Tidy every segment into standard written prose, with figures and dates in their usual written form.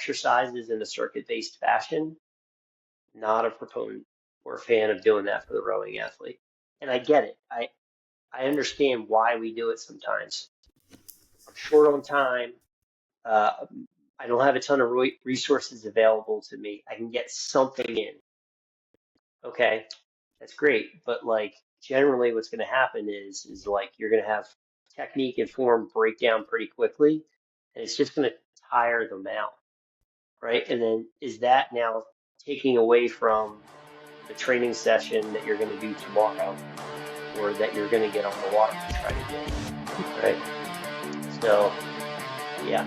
exercises in a circuit-based fashion, not a proponent or a fan of doing that for the rowing athlete. And I get it. I understand why we do it sometimes. I'm short on time. Uh, I don't have a ton of resources available to me. I can get something in. Okay, that's great. But like generally what's going to happen is like you're going to have technique and form break down pretty quickly, and it's just going to tire them out, right? And then is that now taking away from the training session that you're going to do tomorrow or that you're going to get on the water to try to do, right? So, yeah,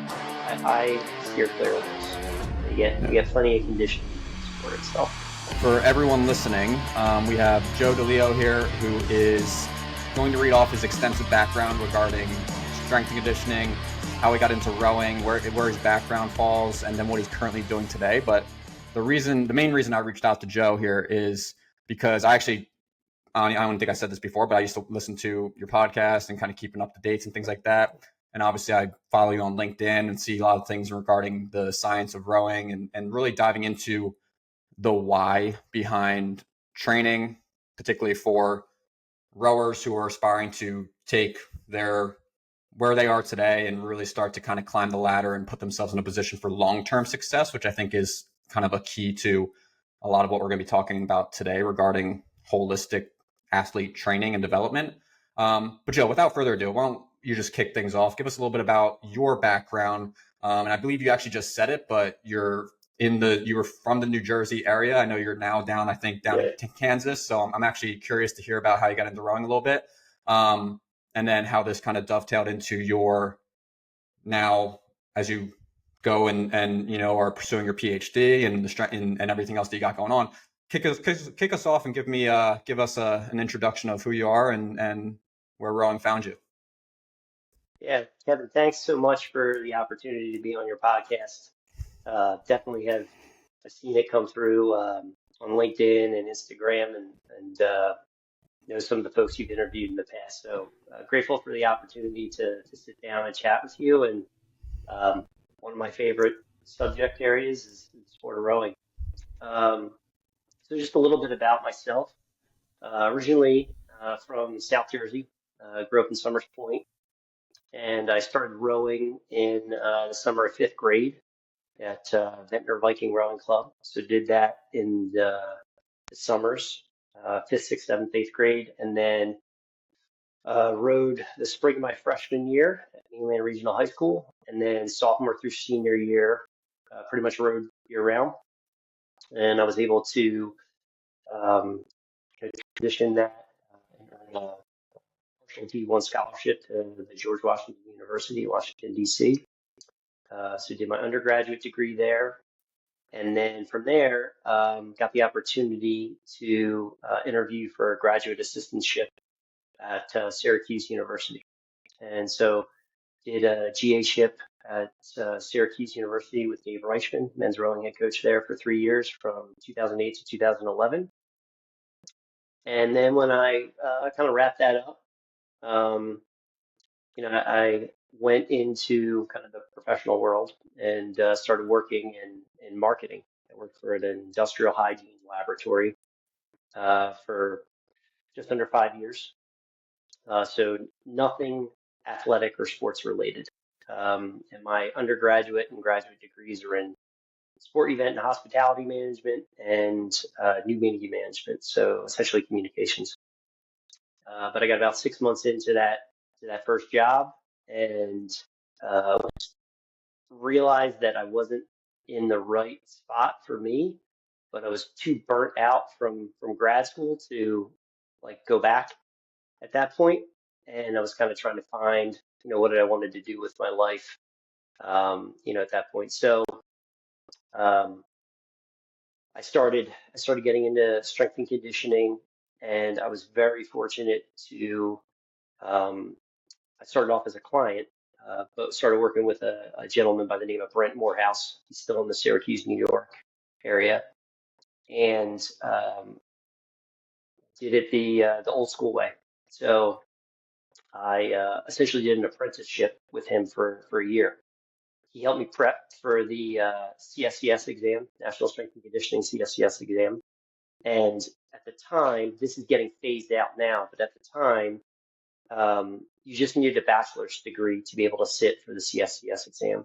I steer clear of this. You get plenty of conditioning for itself. For everyone listening, we have Joe DeLeo here, who is going to read off his extensive background regarding strength and conditioning, how he got into rowing, where his background falls, and then what he's currently doing today. But the main reason I reached out to Joe here is because I don't think I said this before, but I used to listen to your podcast and kind of keeping up to dates and things like that. And obviously I follow you on LinkedIn and see a lot of things regarding the science of rowing and really diving into the why behind training, particularly for rowers who are aspiring to take where they are today and really start to kind of climb the ladder and put themselves in a position for long-term success, which I think is kind of a key to a lot of what we're going to be talking about today regarding holistic athlete training and development. But Joe, without further ado, why don't you just kick things off? Give us a little bit about your background. And I believe you actually just said it, but you were from the New Jersey area. I know you're now down in Kansas. So I'm actually curious to hear about how you got into rowing a little bit. And then how this kind of dovetailed into your now as you go and are pursuing your PhD and everything else that you got going on. Kick us off and give us an introduction of who you are and where rowing found you. Yeah, Kevin, thanks so much for the opportunity to be on your podcast. Definitely have seen it come through on LinkedIn and Instagram and know some of the folks you've interviewed in the past. So grateful for the opportunity to sit down and chat with you. And one of my favorite subject areas is the sport of rowing. So just a little bit about myself. Originally from South Jersey, grew up in Summers Point, and I started rowing in the summer of fifth grade at Ventnor Viking Rowing Club. So did that in the summers, fifth, sixth, seventh, eighth grade, and then rowed the spring of my freshman year at Mainland Regional High School, and then sophomore through senior year, pretty much rowed year round. And I was able to transition that and earn a partial D1 scholarship to the George Washington University, Washington, D.C. So did my undergraduate degree there. And then from there, got the opportunity to interview for a graduate assistantship at Syracuse University. And so did a GA-ship at Syracuse University with Dave Reichman, men's rowing head coach there for 3 years from 2008 to 2011. And then when I kind of wrapped that up, I went into kind of the professional world and started working in marketing. I worked for an industrial hygiene laboratory for just under 5 years. So nothing athletic or sports related. And my undergraduate and graduate degrees are in sport event and hospitality management and new media management, so essentially communications. But I got about 6 months into that first job and realized that I wasn't in the right spot for me, but I was too burnt out from grad school to like go back at that point. And I was kind of trying to find, what did I wanted to do with my life, at that point. So I started getting into strength and conditioning, and I was very fortunate to. I started off as a client, but started working with a gentleman by the name of Brent Morehouse. He's still in the Syracuse, New York area, and did it the old school way. So I essentially did an apprenticeship with him for a year. he helped me prep for the CSCS exam, National Strength and Conditioning CSCS exam. And at the time, this is getting phased out now, but at the time, you just needed a bachelor's degree to be able to sit for the CSCS exam.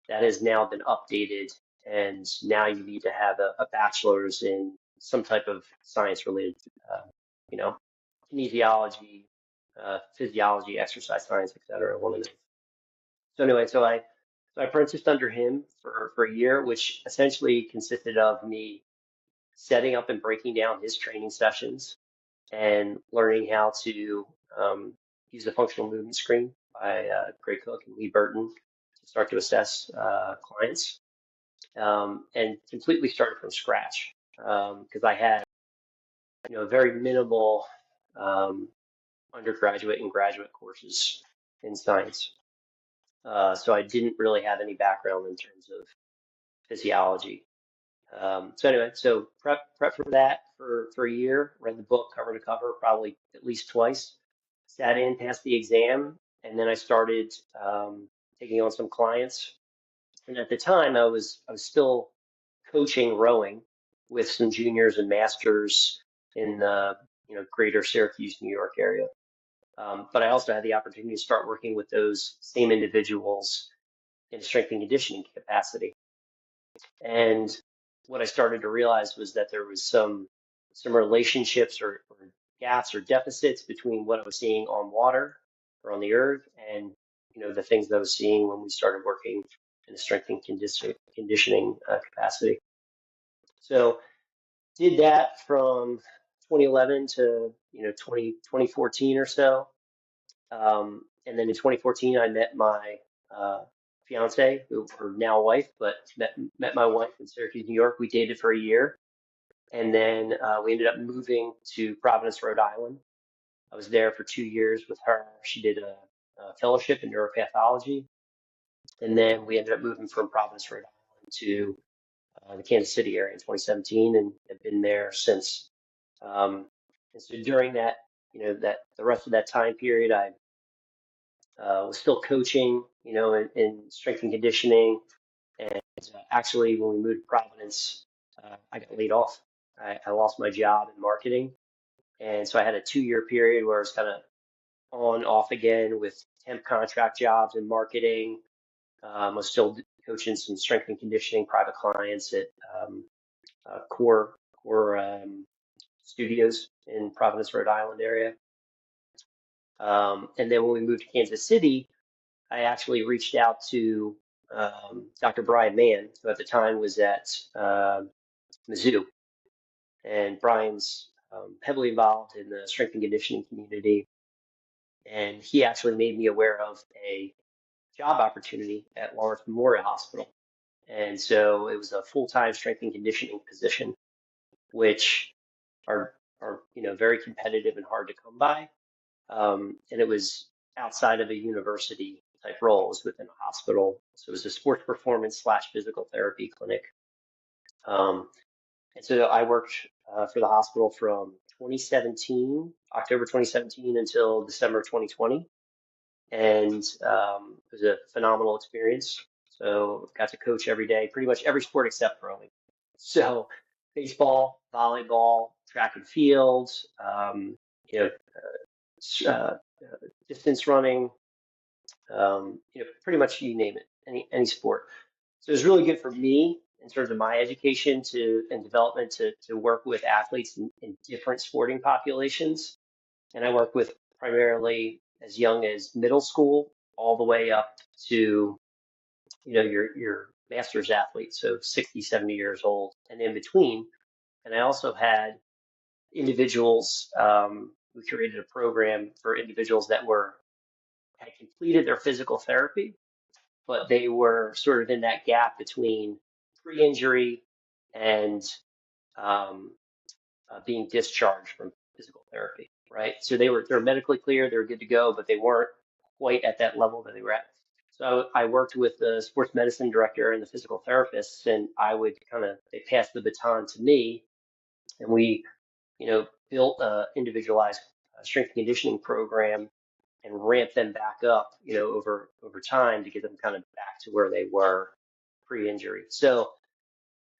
That has now been updated, and now you need to have a bachelor's in some type of science related, you know, kinesiology, physiology, exercise science, et cetera. One of those. So anyway, so I apprenticed under him for a year, which essentially consisted of me setting up and breaking down his training sessions and learning how to use the functional movement screen by Greg Cook and Lee Burton to start to assess clients, and completely started from scratch because I had very minimal um, undergraduate and graduate courses in science. So I didn't really have any background in terms of physiology. So anyway, so prep for that for a year, read the book cover to cover, probably at least twice, sat in, passed the exam, and then I started taking on some clients. And at the time, I was still coaching rowing with some juniors and masters in the greater Syracuse, New York area. But I also had the opportunity to start working with those same individuals in a strength and conditioning capacity. And what I started to realize was that there was some relationships or gaps or deficits between what I was seeing on water or on the earth and the things that I was seeing when we started working in a strength and conditioning capacity. So did that from 2011 to 2014 or so. And then in 2014, I met my fiance, who her now wife, but met my wife in Syracuse, New York. We dated for a year, and then we ended up moving to Providence, Rhode Island. I was there for 2 years with her. She did a fellowship in neuropathology, and then we ended up moving from Providence, Rhode Island to the Kansas City area in 2017, and have been there since. And so during that, that the rest of that time period, I was still coaching, in strength and conditioning. And actually, when we moved to Providence, I got laid off. I lost my job in marketing. And so I had a 2-year period where I was kind of on, off again with temp contract jobs in marketing. I was still coaching some strength and conditioning private clients at core studios in Providence, Rhode Island area. And then when we moved to Kansas City, I actually reached out to Dr. Brian Mann, who at the time was at Mizzou. And Brian's heavily involved in the strength and conditioning community. And he actually made me aware of a job opportunity at Lawrence Memorial Hospital. And so it was a full-time strength and conditioning position, which are very competitive and hard to come by. And it was outside of a university type role. It was within a hospital. So it was a sports performance / physical therapy clinic. And so I worked for the hospital from October 2017 until December 2020. And it was a phenomenal experience. So got to coach every day, pretty much every sport except rowing. So baseball, volleyball, track and field, you know, uh, distance running, pretty much you name it, any sport. So it was really good for me in terms of my education and development to work with athletes in different sporting populations. And I work with primarily as young as middle school all the way up to, your master's athletes, so 60, 70 years old and in between. And I also had individuals, we created a program for individuals that had completed their physical therapy, but they were sort of in that gap between pre-injury and um, being discharged from physical therapy, right? So they're medically clear, they were good to go, but they weren't quite at that level that they were at. So I worked with the sports medicine director and the physical therapists, and they passed the baton to me, and we, built a individualized strength and conditioning program and ramp them back up, over time to get them kind of back to where they were pre-injury. So,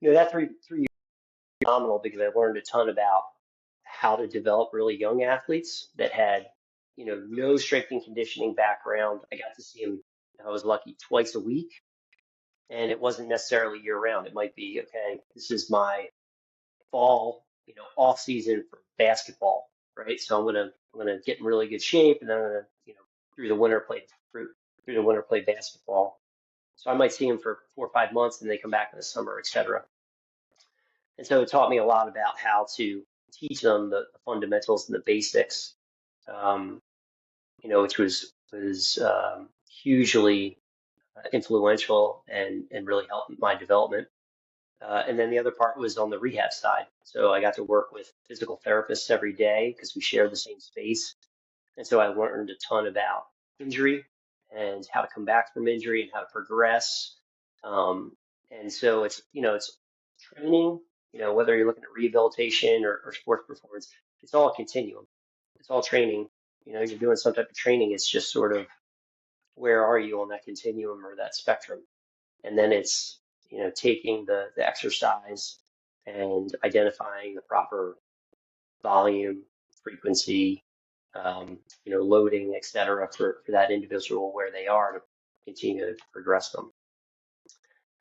that three years was phenomenal because I learned a ton about how to develop really young athletes that had, no strength and conditioning background. I got to see them, I was lucky, twice a week, and it wasn't necessarily year round. It might be, okay, this is my fall, off season for basketball, right? So I'm gonna get in really good shape, and then I'm gonna, through the winter through the winter play basketball. So I might see them for 4 or 5 months, and they come back in the summer, etc. And so it taught me a lot about how to teach them the fundamentals and the basics, um, which was hugely influential and really helped my development. And then the other part was on the rehab side. So I got to work with physical therapists every day because we shared the same space. And so I learned a ton about injury and how to come back from injury and how to progress. Um, and so it's training, whether you're looking at rehabilitation or sports performance, it's all a continuum. It's all training. You're doing some type of training. It's just sort of where are you on that continuum or that spectrum? And then it's, taking the exercise and identifying the proper volume, frequency, loading, et cetera, for that individual where they are to continue to progress them.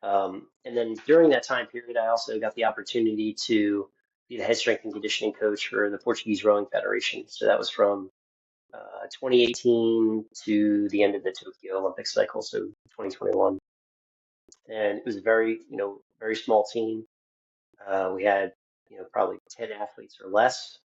And then during that time period, I also got the opportunity to be the head strength and conditioning coach for the Portuguese Rowing Federation. So that was from 2018 to the end of the Tokyo Olympic cycle, so 2021. And it was a very small team. We had, probably 10 athletes or less.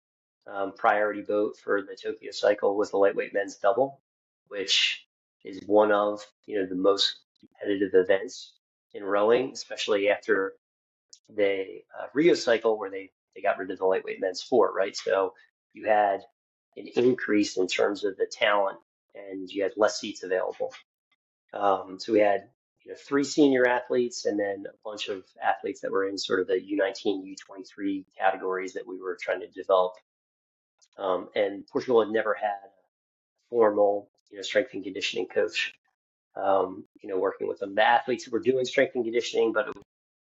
Priority boat for the Tokyo cycle was the lightweight men's double, which is one of, the most competitive events in rowing, especially after the Rio cycle where they got rid of the lightweight men's four, right? So you had an increase in terms of the talent and you had less seats available. So we had, three senior athletes and then a bunch of athletes that were in sort of the U19, U23 categories that we were trying to develop. And Portugal had never had a formal, strength and conditioning coach, working with them. The athletes were doing strength and conditioning, but it was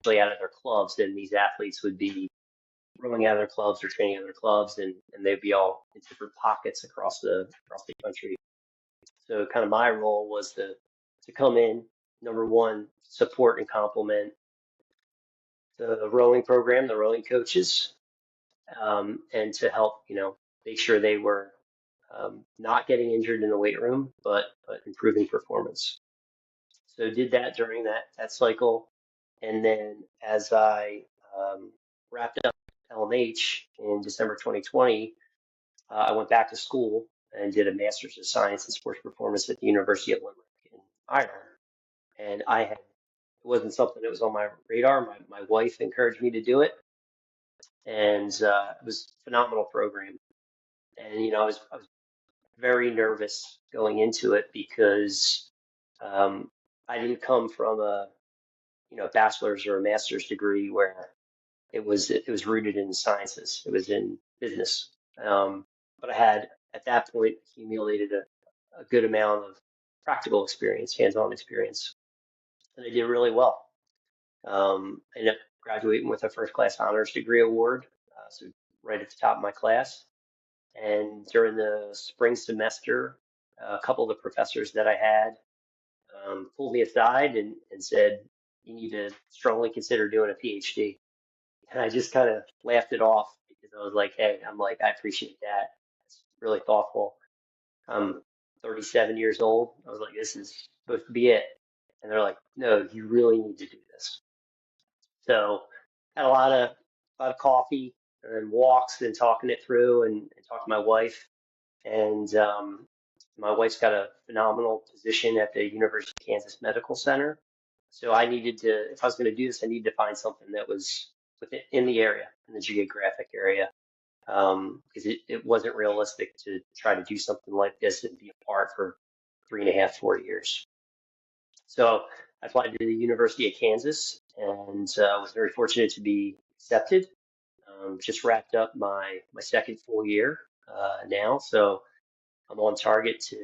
really out of their clubs. And these athletes would be rowing out of their clubs or training out of their clubs, and they'd be all in different pockets across the country. So kind of my role was to come in, number one, support and complement the rowing program, the rowing coaches, and to help, make sure they were not getting injured in the weight room, but improving performance. So did that during that cycle, and then as I wrapped up LMH in December 2020, I went back to school and did a Master's of Science in Sports Performance at the University of Limerick in Ireland. And it wasn't something that was on my radar. My wife encouraged me to do it, and it was a phenomenal program. And I was very nervous going into it because I didn't come from a bachelor's or a master's degree where it was rooted in sciences. It was in business. But I had at that point accumulated a good amount of practical experience, hands-on experience, and I did really well. I ended up graduating with a first class honors degree award, so right at the top of my class. And during the spring semester, a couple of the professors that I had pulled me aside and said, you need to strongly consider doing a PhD. And I just kind of laughed it off because I was like, hey, I appreciate that. It's really thoughtful. I'm 37 years old. I was like, this is supposed to be it. And they're like, no, you really need to do this. So had a lot of coffee and walks and talking it through and talked to my wife. And my wife's got a phenomenal position at the University of Kansas Medical Center. So I needed to, if I was going to do this, I needed to find something that was in the area, in the geographic area, because it wasn't realistic to try to do something like this and be apart for 3.5, 4 years. So I applied to the University of Kansas and was very fortunate to be accepted. Just wrapped up my second full year now, so I'm on target to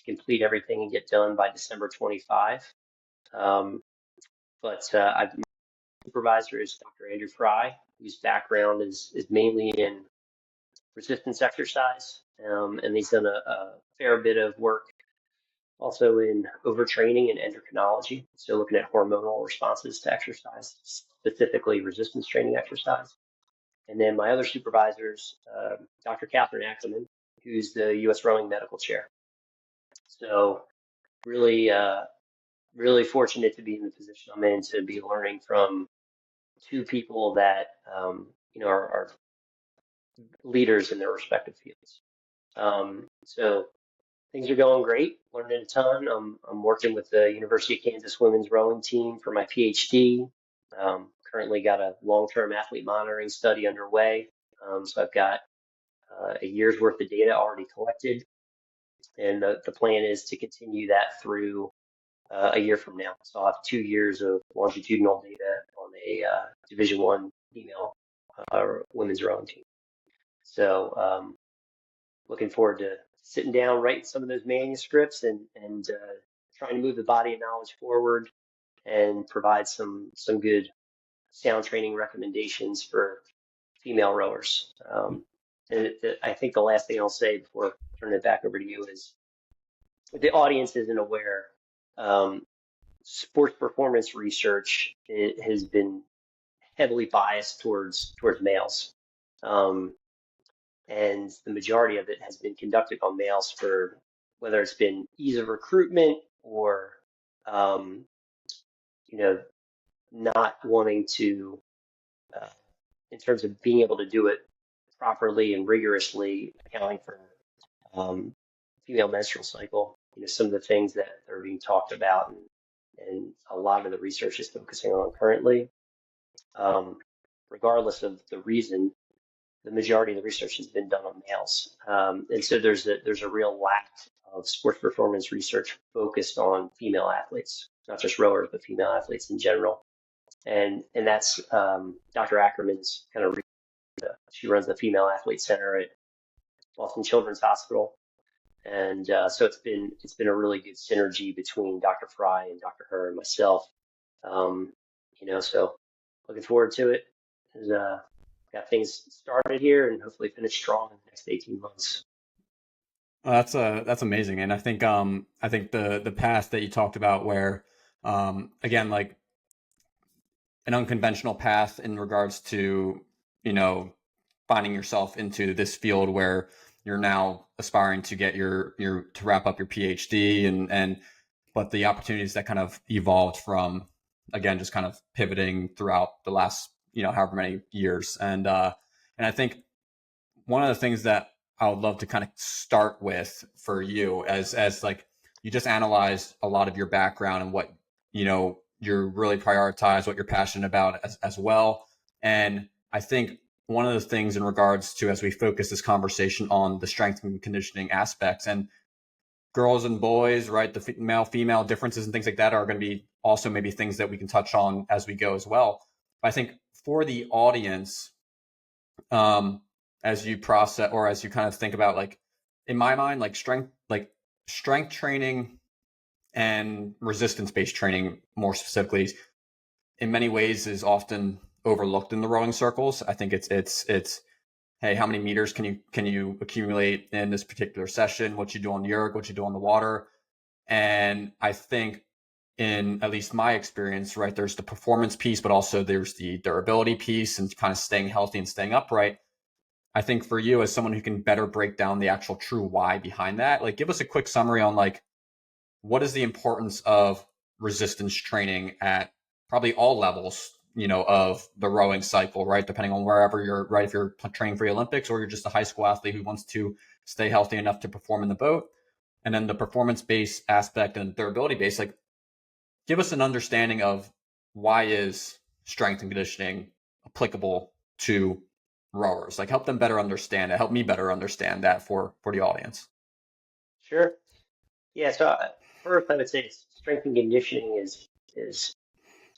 complete everything and get done by December 25. Um, my supervisor is Dr. Andrew Fry, whose background is mainly in resistance exercise, and he's done a fair bit of work also in overtraining and endocrinology, so looking at hormonal responses to exercise, specifically resistance training exercise. And then my other supervisors, Dr. Catherine Ackerman, who's the U.S. Rowing Medical Chair. So really, really fortunate to be in the position I'm in to be learning from two people that are leaders in their respective fields. So things are going great, learning a ton. I'm working with the University of Kansas women's rowing team for my PhD. Currently got a long-term athlete monitoring study underway. So I've got a year's worth of data already collected, and the plan is to continue that through a year from now. So I'll have 2 years of longitudinal data on a Division I female women's rowing team. So looking forward to sitting down, writing some of those manuscripts, and trying to move the body of knowledge forward and provide some good sound training recommendations for female rowers. I think the last thing I'll say before turning it back over to you is if the audience isn't aware, sports performance research has been heavily biased towards males. And the majority of it has been conducted on males for whether it's been ease of recruitment or um, you know not wanting to uh, in terms of being able to do it properly and rigorously, accounting for um, female menstrual cycle. Some of the things that are being talked about and a lot of the research is focusing on currently. Um, Regardless of the reason, the majority of the research has been done on males, and so there's a real lack of sports performance research focused on female athletes, not just rowers, but female athletes in general. And that's Dr. Ackerman's kind of. She runs the Female Athlete Center at Boston Children's Hospital, and so it's been a really good synergy between Dr. Fry and Dr. Her and myself. Um, so looking forward to it. And, got things started here and hopefully finish strong in the next 18 months. That's amazing, and I think the path that you talked about, where again, like an unconventional path in regards to you know finding yourself into this field where you're now aspiring to get your to wrap up your PhD, and but the opportunities that kind of evolved from, again, just kind of pivoting throughout the last however many years. And I think one of the things that I would love to kind of start with for you, as like you just analyzed a lot of your background and what you're really prioritize, what you're passionate about as well. And I think one of the things in regards to, as we focus this conversation on the strength and conditioning aspects, and girls and boys, right, the male female differences and things like that are going to be also maybe things that we can touch on as we go as well. But I think for the audience, as you process, or as you kind of think about, like, in my mind, like strength training and resistance based training more specifically, in many ways is often overlooked in the rowing circles. I think it's hey, how many meters can you accumulate in this particular session? What you do on the erg, what you do on the water. And I think, in at least my experience, right, there's the performance piece, but also there's the durability piece and kind of staying healthy and staying upright. I think for you, as someone who can better break down the actual true why behind that, like, give us a quick summary on, like, what is the importance of resistance training at probably all levels, of the rowing cycle, right? Depending on wherever you're, right? If you're training for the Olympics, or you're just a high school athlete who wants to stay healthy enough to perform in the boat. And then the performance-based aspect and durability-based, like, give us an understanding of why is strength and conditioning applicable to rowers? Like, help them better understand it. Help me better understand that for the audience. Sure. Yeah. So first, I would say strength and conditioning is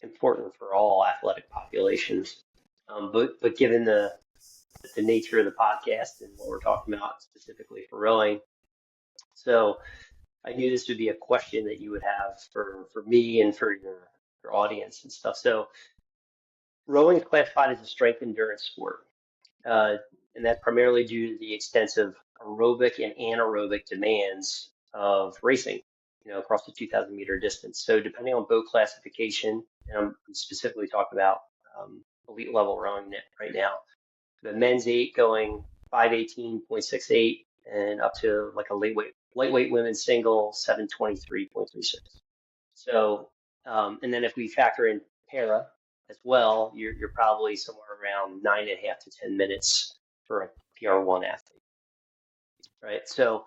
important for all athletic populations. But given the nature of the podcast and what we're talking about specifically for rowing, So I knew this would be a question that you would have for me and for your audience and stuff. So rowing is classified as a strength endurance sport, uh, and that's primarily due to the extensive aerobic and anaerobic demands of racing, across the 2,000-meter distance. So depending on boat classification, and I'm specifically talking about elite level rowing right now, the men's eight going 518.68 and up to like a lightweight women's single 723.36. So, and then if we factor in para as well, you're probably somewhere around 9.5 to 10 minutes for a PR1 athlete, right? So,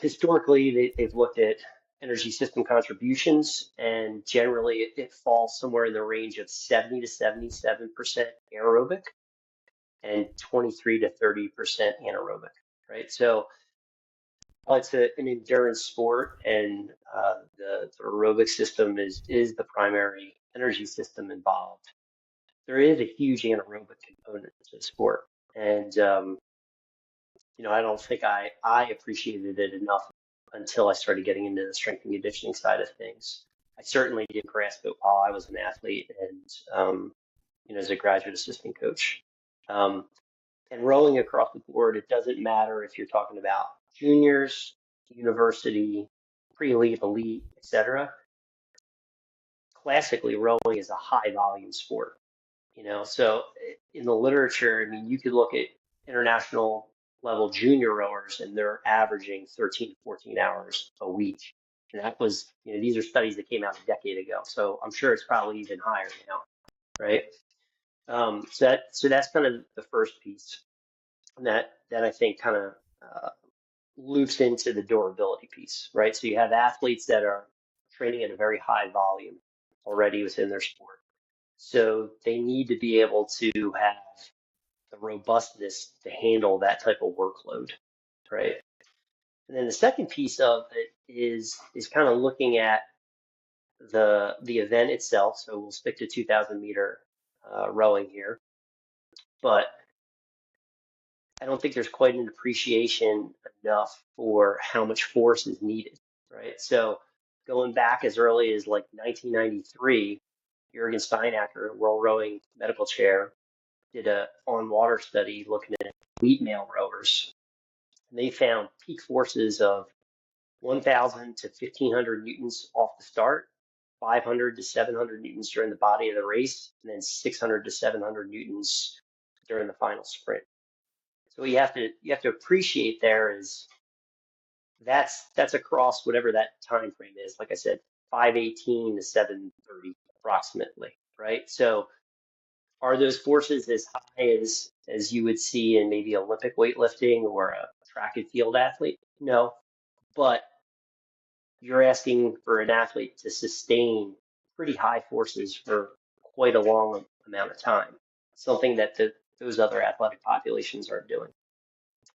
historically, they've looked at energy system contributions, and generally it falls somewhere in the range of 70 to 77% aerobic and 23 to 30% anaerobic, right? So it's an endurance sport, and the aerobic system is the primary energy system involved. There is a huge anaerobic component to the sport, and I don't think I appreciated it enough until I started getting into the strength and conditioning side of things. I certainly didn't grasp it while I was an athlete and as a graduate assistant coach. Um, and rowing across the board, it doesn't matter if you're talking about juniors, university, pre-elite, elite, etc. Classically, rowing is a high volume sport, So in the literature, I mean, you could look at international level junior rowers and they're averaging 13 to 14 hours a week. And that was, these are studies that came out a decade ago. So I'm sure it's probably even higher now, right? So that's kind of the first piece. And that I think kind of loops into the durability piece, right? So you have athletes that are training at a very high volume already within their sport. So they need to be able to have the robustness to handle that type of workload, right? And then the second piece of it is kind of looking at the event itself. So we'll stick to 2,000-meter rowing here, but I don't think there's quite an appreciation enough for how much force is needed, right? So going back as early as like 1993, Jürgen Steinacker, world rowing medical chair, did a on water study looking at elite male rowers. And they found peak forces of 1,000 to 1,500 newtons off the start, 500 to 700 newtons during the body of the race, and then 600 to 700 newtons during the final sprint. So what you have to appreciate there is that's across whatever that time frame is. Like I said, 518 to 730 approximately, right? So are those forces as high as you would see in maybe Olympic weightlifting or a track and field athlete? No, but you're asking for an athlete to sustain pretty high forces for quite a long amount of time, something that those other athletic populations aren't doing.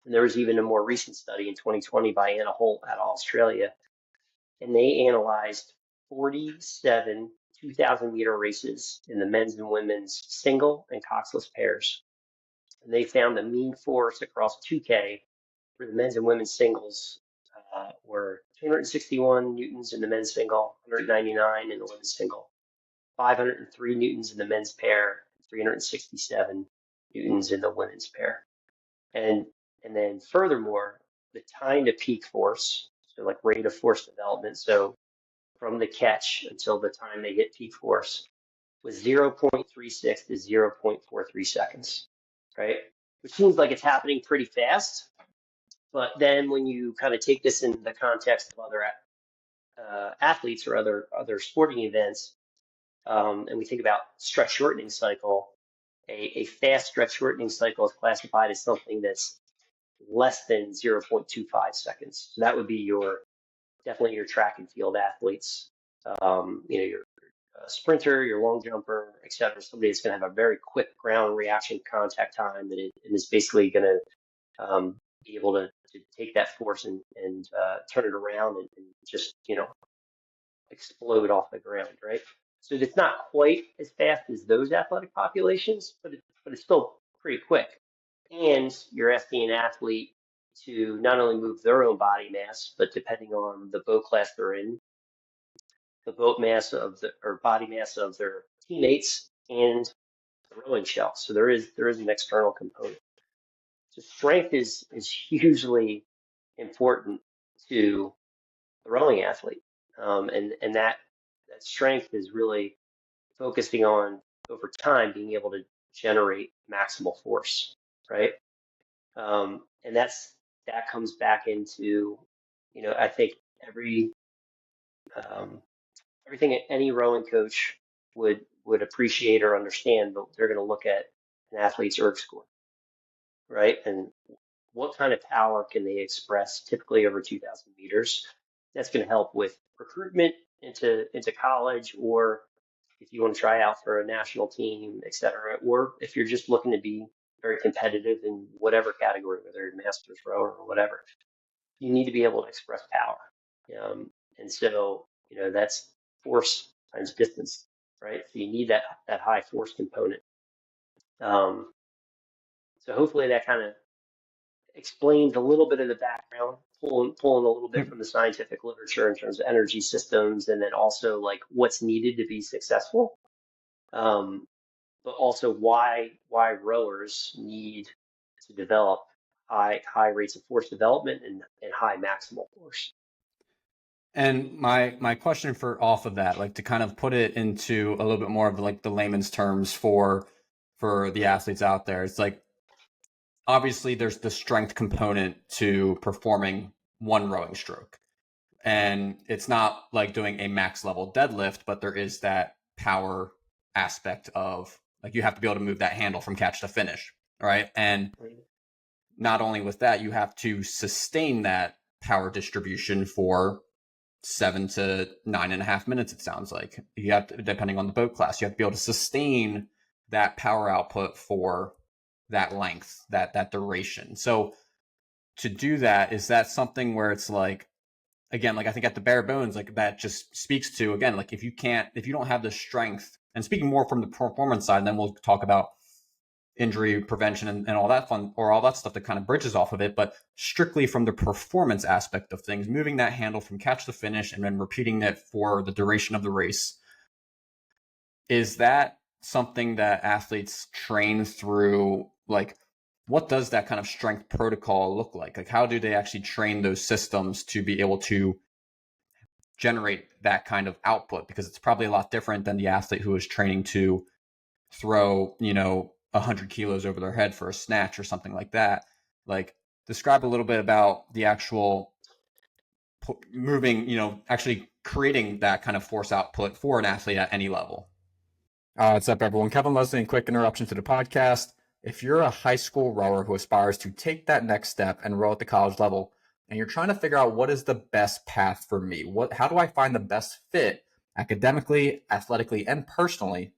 And there was even a more recent study in 2020 by Anna Holt out of Australia, and they analyzed 47 2,000-meter races in the men's and women's single and coxless pairs. And they found the mean force across 2K for the men's and women's singles were 261 newtons in the men's single, 199 in the women's single, 503 newtons in the men's pair, 367 newtons in the women's pair. And then furthermore, the time to peak force, so like rate of force development, so from the catch until the time they hit peak force, was 0.36 to 0.43 seconds, right? Which seems like it's happening pretty fast. But then when you kind of take this in the context of other athletes or other sporting events, and we think about stretch shortening cycle, a fast stretch shortening cycle is classified as something that's less than 0.25 seconds. So that would be definitely your track and field athletes, your sprinter, your long jumper, et cetera. Somebody that's going to have a very quick ground reaction contact time and is basically going to be able to take that force and turn it around and just, explode off the ground, right? So it's not quite as fast as those athletic populations, but it's still pretty quick. And you're asking an athlete to not only move their own body mass, but depending on the boat class they're in, the boat mass of the or body mass of their teammates and the rowing shell. So there is an external component. So strength is hugely important to the rowing athlete, and that strength is really focusing on over time being able to generate maximal force, right? And that comes back into, I think every um, everything any rowing coach would appreciate or understand, but they're going to look at an athlete's ERG score, right? And what kind of power can they express typically over 2,000 meters? That's going to help with recruitment into college, or if you want to try out for a national team, et cetera, or if you're just looking to be very competitive in whatever category, whether you're masters rower or whatever, you need to be able to express power. And so, that's force times distance, right? So you need that high force component. Um, so hopefully that kind of explains a little bit of the background, pulling a little bit from the scientific literature in terms of energy systems, and then also like what's needed to be successful. But also why rowers need to develop high rates of force development and high maximal force. And my question for off of that, like to kind of put it into a little bit more of like the layman's terms for the athletes out there, it's like obviously there's the strength component to performing one rowing stroke. And it's not like doing a max level deadlift, but there is that power aspect of like you have to be able to move that handle from catch to finish, right? And not only with that, you have to sustain that power distribution for 7 to 9.5 minutes, it sounds like. You have to, depending on the boat class, you have to be able to sustain that power output for that length, that duration. So to do that, is that something where it's like, again, like I think at the bare bones, like that just speaks to, again, like if you don't have the strength, and speaking more from the performance side, and then we'll talk about injury prevention and all that fun, or all that stuff that kind of bridges off of it, but strictly from the performance aspect of things, moving that handle from catch to finish and then repeating it for the duration of the race. Is that something that athletes train through? Like, what does that kind of strength protocol look like? Like, how do they actually train those systems to be able to generate that kind of output? Because it's probably a lot different than the athlete who is training to throw, 100 kilos over their head for a snatch or something like that. Like, describe a little bit about the actual moving, actually creating that kind of force output for an athlete at any level. What's up, everyone? Kevin Leslie, and quick interruption to the podcast. If you're a high school rower who aspires to take that next step and row at the college level, and you're trying to figure out what is the best path for me, how do I find the best fit academically, athletically, and personally?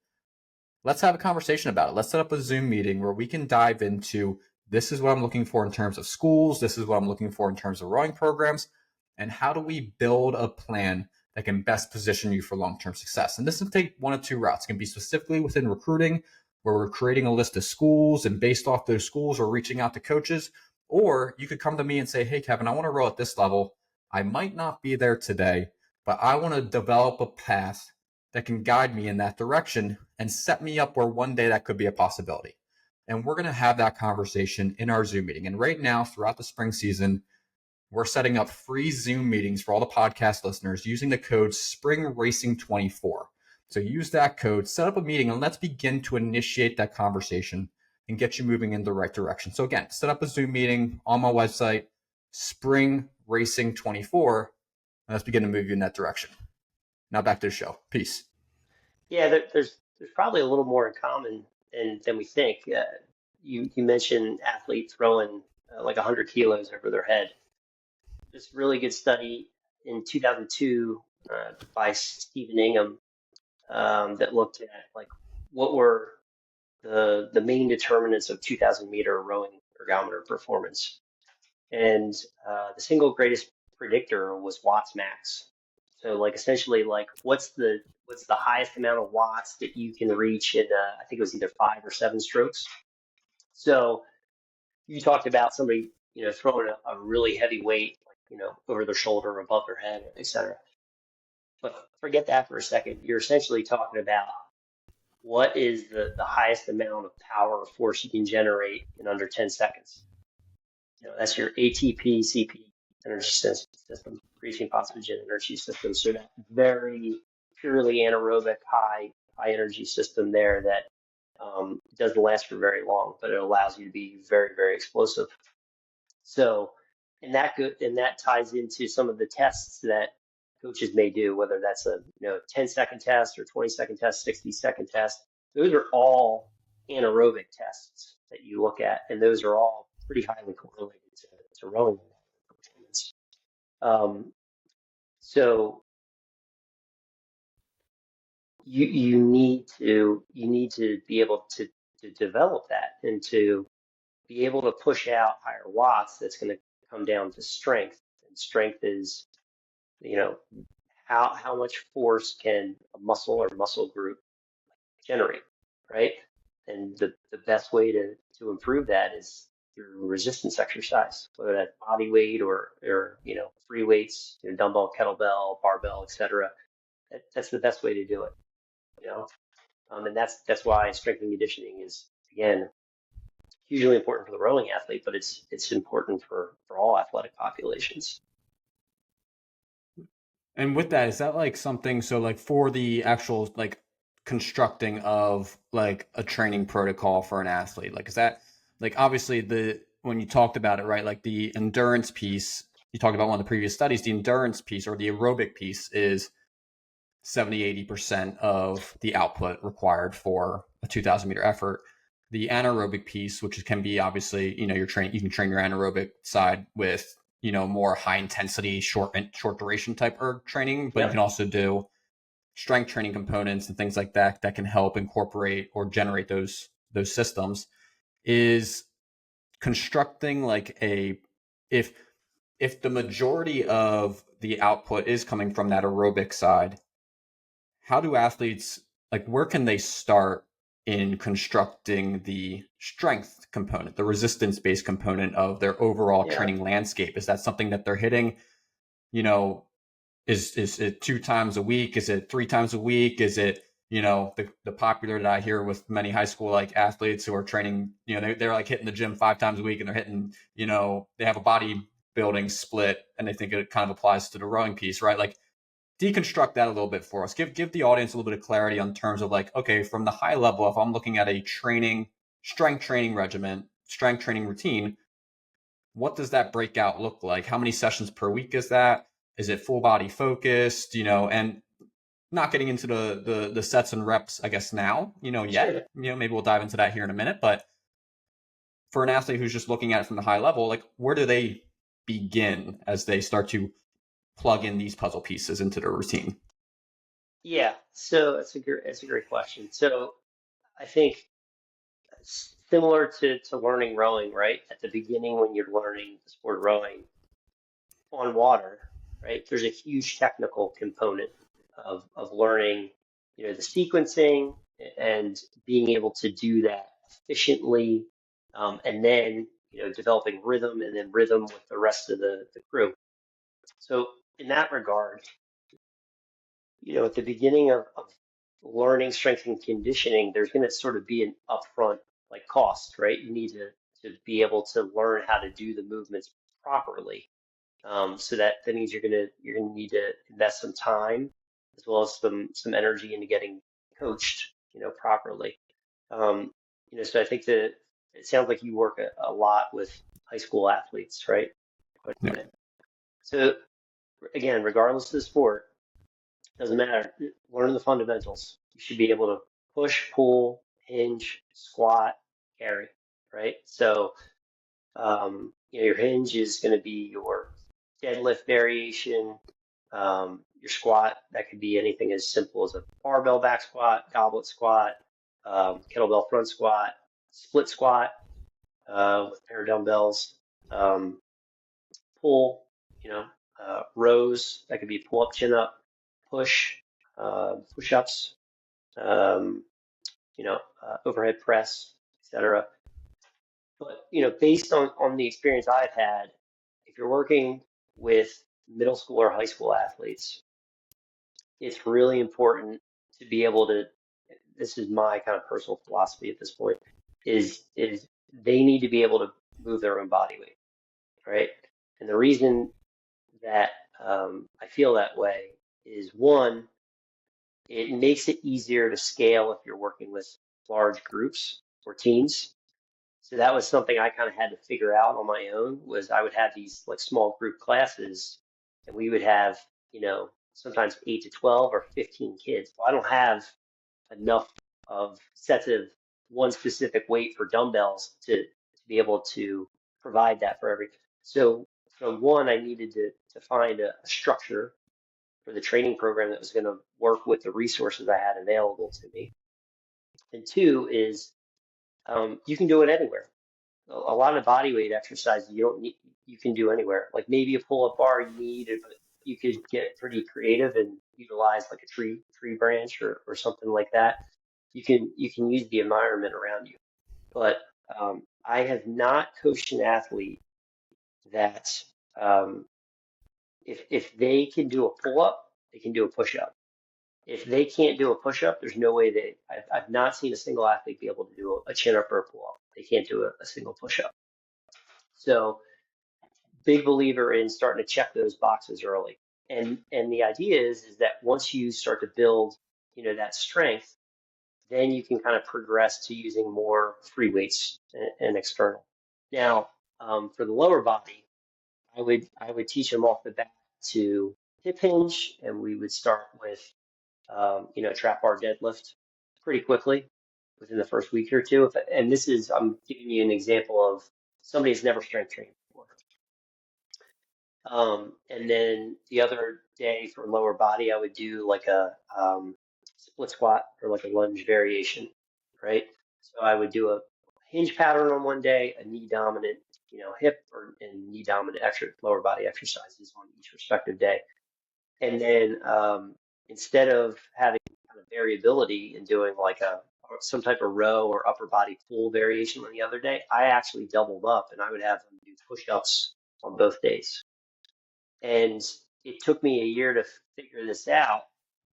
Let's have a conversation about it. Let's set up a Zoom meeting where we can dive into, this is what I'm looking for in terms of schools, this is what I'm looking for in terms of rowing programs, and how do we build a plan that can best position you for long-term success. And this will take one of two routes. It can be specifically within recruiting, where we're creating a list of schools, and based off those schools, we're reaching out to coaches. Or you could come to me and say, hey, Kevin, I want to row at this level. I might not be there today, but I want to develop a path that can guide me in that direction and set me up where one day that could be a possibility. And we're going to have that conversation in our Zoom meeting. And right now, throughout the spring season, we're setting up free Zoom meetings for all the podcast listeners using the code SPRINGRACING24. So use that code, set up a meeting, and let's begin to initiate that conversation and get you moving in the right direction. So again, set up a Zoom meeting on my website, SPRINGRACING24, and let's begin to move you in that direction. Now back to the show. Peace. Yeah, there's probably a little more in common than we think. You mentioned athletes throwing like 100 kilos over their head. This really good study in 2002 by Stephen Ingham that looked at like what were the main determinants of 2,000-meter rowing ergometer performance, and the single greatest predictor was watts max. So like essentially like what's the highest amount of watts that you can reach in I think it was either 5 or 7 strokes. So you talked about somebody throwing a really heavy weight, over their shoulder, above their head, etc. But forget that for a second. You're essentially talking about what is the highest amount of power or force you can generate in under 10 seconds. That's your ATP, CP energy system, creatine phosphagen energy system. So that very purely anaerobic, high energy system there that doesn't last for very long, but it allows you to be very, very explosive. So, and that ties into some of the tests that coaches may do, whether that's a 10-second test or 20-second test, 60-second test. Those are all anaerobic tests that you look at, and those are all pretty highly correlated to rowing performance. So you need to be able to develop that and to be able to push out higher watts. That's going to come down to strength, and strength is how much force can a muscle or muscle group generate, right? And the best way to improve that is through resistance exercise, whether that's body weight or free weights, dumbbell, kettlebell, barbell, etc. That's the best way to do it, and that's why strength and conditioning is, again, hugely important for the rowing athlete, but it's important for all athletic populations. And with that, is that like something, so like for the actual like constructing of like a training protocol for an athlete, like is that like obviously when you talked about it, right, like the endurance piece, you talked about one of the previous studies, the endurance piece or the aerobic piece is 70-80% of the output required for a 2,000 meter effort. The anaerobic piece, which can be obviously, you can train your anaerobic side with, more high intensity, short duration type of training, but you can also do strength training components and things like that that can help incorporate or generate those systems. Is constructing like if the majority of the output is coming from that aerobic side, how do athletes, like, where can they start in constructing the strength component, the resistance-based component of their overall training landscape? Is that something that they're hitting, is it 2 times a week? Is it 3 times a week? Is it, the popular that I hear with many high school like athletes who are training, they're like hitting the gym 5 times a week, and they're hitting, they have a bodybuilding split, and they think it kind of applies to the rowing piece, right? Like, deconstruct that a little bit for us. Give the audience a little bit of clarity on terms of like, okay, from the high level, if I'm looking at a strength training regimen, strength training routine, what does that breakout look like? How many sessions per week is that? Is it full body focused? And not getting into the sets and reps, I guess now, yet, maybe we'll dive into that here in a minute. But for an athlete who's just looking at it from the high level, like, where do they begin as they start to plug in these puzzle pieces into their routine? Yeah, so it's a great question. So I think similar to learning rowing, right? At the beginning, when you're learning the sport of rowing on water, right? There's a huge technical component of learning, the sequencing and being able to do that efficiently, and then developing rhythm and then rhythm with the rest of the crew. So in that regard, at the beginning of learning strength and conditioning, there's going to sort of be an upfront like cost, right? You need to be able to learn how to do the movements properly. So that means you're gonna need to invest some time as well as some energy into getting coached, properly. So I think that it sounds like you work a lot with high school athletes, right? Yeah. So again, regardless of the sport, doesn't matter. Learn the fundamentals. You should be able to push, pull, hinge, squat, carry, right? So, your hinge is going to be your deadlift variation. Your squat, that could be anything as simple as a barbell back squat, goblet squat, kettlebell front squat, split squat with a pair of dumbbells, pull, rows, that could be pull up, chin up, push, push ups, overhead press, etc. But based on the experience I've had, if you're working with middle school or high school athletes, it's really important to be able to, this is my kind of personal philosophy at this point, is they need to be able to move their own body weight, right? And the reason that I feel that way is one, it makes it easier to scale if you're working with large groups or teams. So that was something I kind of had to figure out on my own was I would have these like small group classes and we would have, sometimes 8 to 12 or 15 kids. Well, I don't have enough of sets of one specific weight for dumbbells to be able to provide that for every. So one, I needed to find a structure for the training program that was going to work with the resources I had available to me. And two is you can do it anywhere. A lot of body weight exercises you don't need, you can do anywhere. Like maybe a pull-up bar you need, but you could get pretty creative and utilize like a tree branch or something like that. You can use the environment around you. But I have not coached an athlete that um, if they can do a pull-up, they can do a push-up. If they can't do a push-up, there's no way I've not seen a single athlete be able to do a chin-up or a pull-up. They can't do a single push-up. So big believer in starting to check those boxes early. And the idea is that once you start to build, that strength, then you can kind of progress to using more free weights and external. Now, for the lower body, I would teach them off the bat to hip hinge, and we would start with trap bar deadlift pretty quickly within the first week or two. And this is I'm giving you an example of somebody who's never strength trained before. And then the other day for lower body, I would do like a split squat or like a lunge variation, right? So I would do a hinge pattern on one day, a knee dominant, hip and knee dominant lower body exercises on each respective day. And then instead of having kind of variability and doing like some type of row or upper body pull variation on the other day, I actually doubled up and I would have them do push-ups on both days. And it took me a year to figure this out.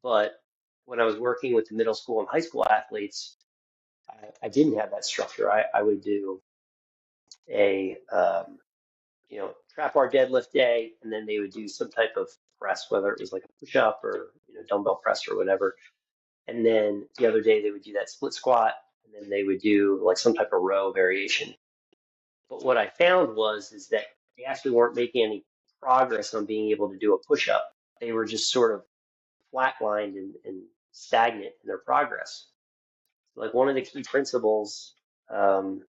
But when I was working with the middle school and high school athletes, I didn't have that structure. I would do a, trap bar deadlift day, and then they would do some type of press, whether it was like a push up or, dumbbell press or whatever. And then the other day they would do that split squat, and then they would do like some type of row variation. But what I found is that they actually weren't making any progress on being able to do a push up. They were just sort of flatlined and stagnant in their progress. Like one of the key principles in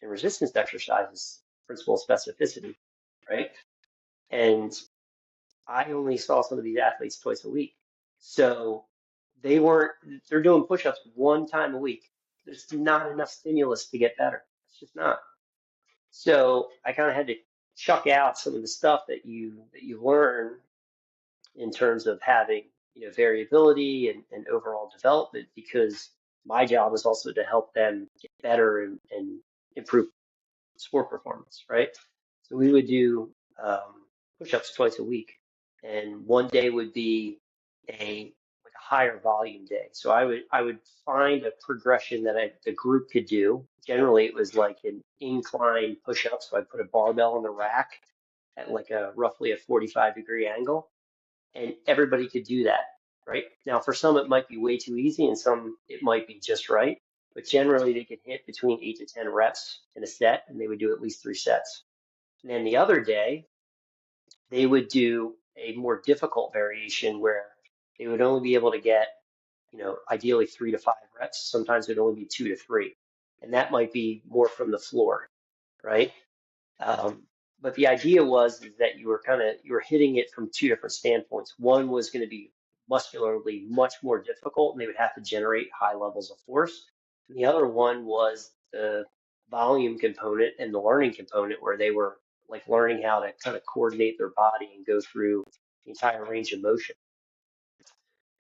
resistance exercise is principle of specificity, right? And I only saw some of these athletes twice a week. So they're doing push-ups one time a week. There's not enough stimulus to get better. It's just not. So I kind of had to chuck out some of the stuff that you learn in terms of having variability and overall development because my job is also to help them get better and improve sport performance, right? So we would do push-ups twice a week, and one day would be a higher volume day. So I would find a progression that the group could do. Generally, it was like an incline push-up. So I'd put a barbell on the rack at like a roughly a 45-degree angle, and everybody could do that, right? Now, for some, it might be way too easy, and some it might be just right. But generally, they could hit between 8 to 10 reps in a set, and they would do at least 3 sets. And then the other day, they would do a more difficult variation where they would only be able to get, ideally 3 to 5 reps. Sometimes it would only be 2 to 3. And that might be more from the floor, right? But the idea was is that you were hitting it from two different standpoints. One was going to be muscularly much more difficult, and they would have to generate high levels of force. And the other one was the volume component and the learning component, where they were like learning how to kind of coordinate their body and go through the entire range of motion.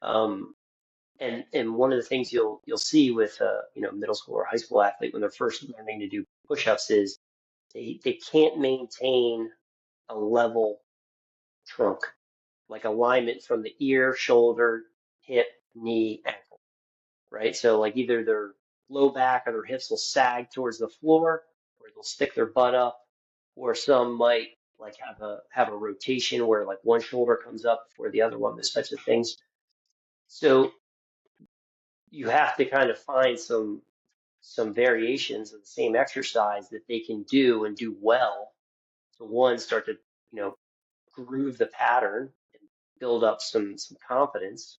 Um, And one of the things you'll see with middle school or high school athlete when they're first learning to do push-ups is they can't maintain a level trunk, like alignment from the ear, shoulder, hip, knee, ankle, right? So like either their low back or their hips will sag towards the floor, or they'll stick their butt up, or some might like have a rotation where like one shoulder comes up before the other one, those types of things. So you have to kind of find some variations of the same exercise that they can do and do well. So one, start to, you know, groove the pattern and build up some confidence,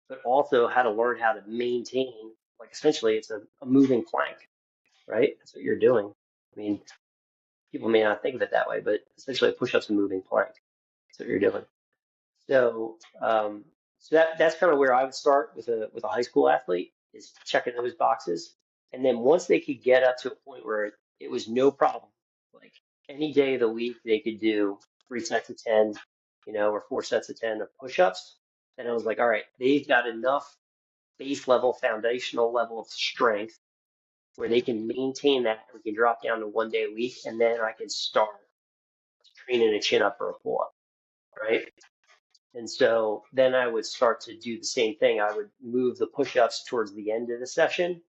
but also how to learn how to maintain, like essentially it's a moving plank, right? That's what you're doing. I mean, people may not think of it that way, but essentially a push-up's a moving plank. That's what you're doing. So, that's kind of where I would start with a high school athlete is checking those boxes, and then once they could get up to a point where it was no problem, like any day of the week they could do 3 sets of 10, or 4 sets of 10 of push-ups, then I was like, all right, they've got enough base level, foundational level of strength where they can maintain that. We can drop down to 1 day a week, and then I can start training a chin up or a pull up, right? And so then I would start to do the same thing. I would move the push-ups towards the end of the session.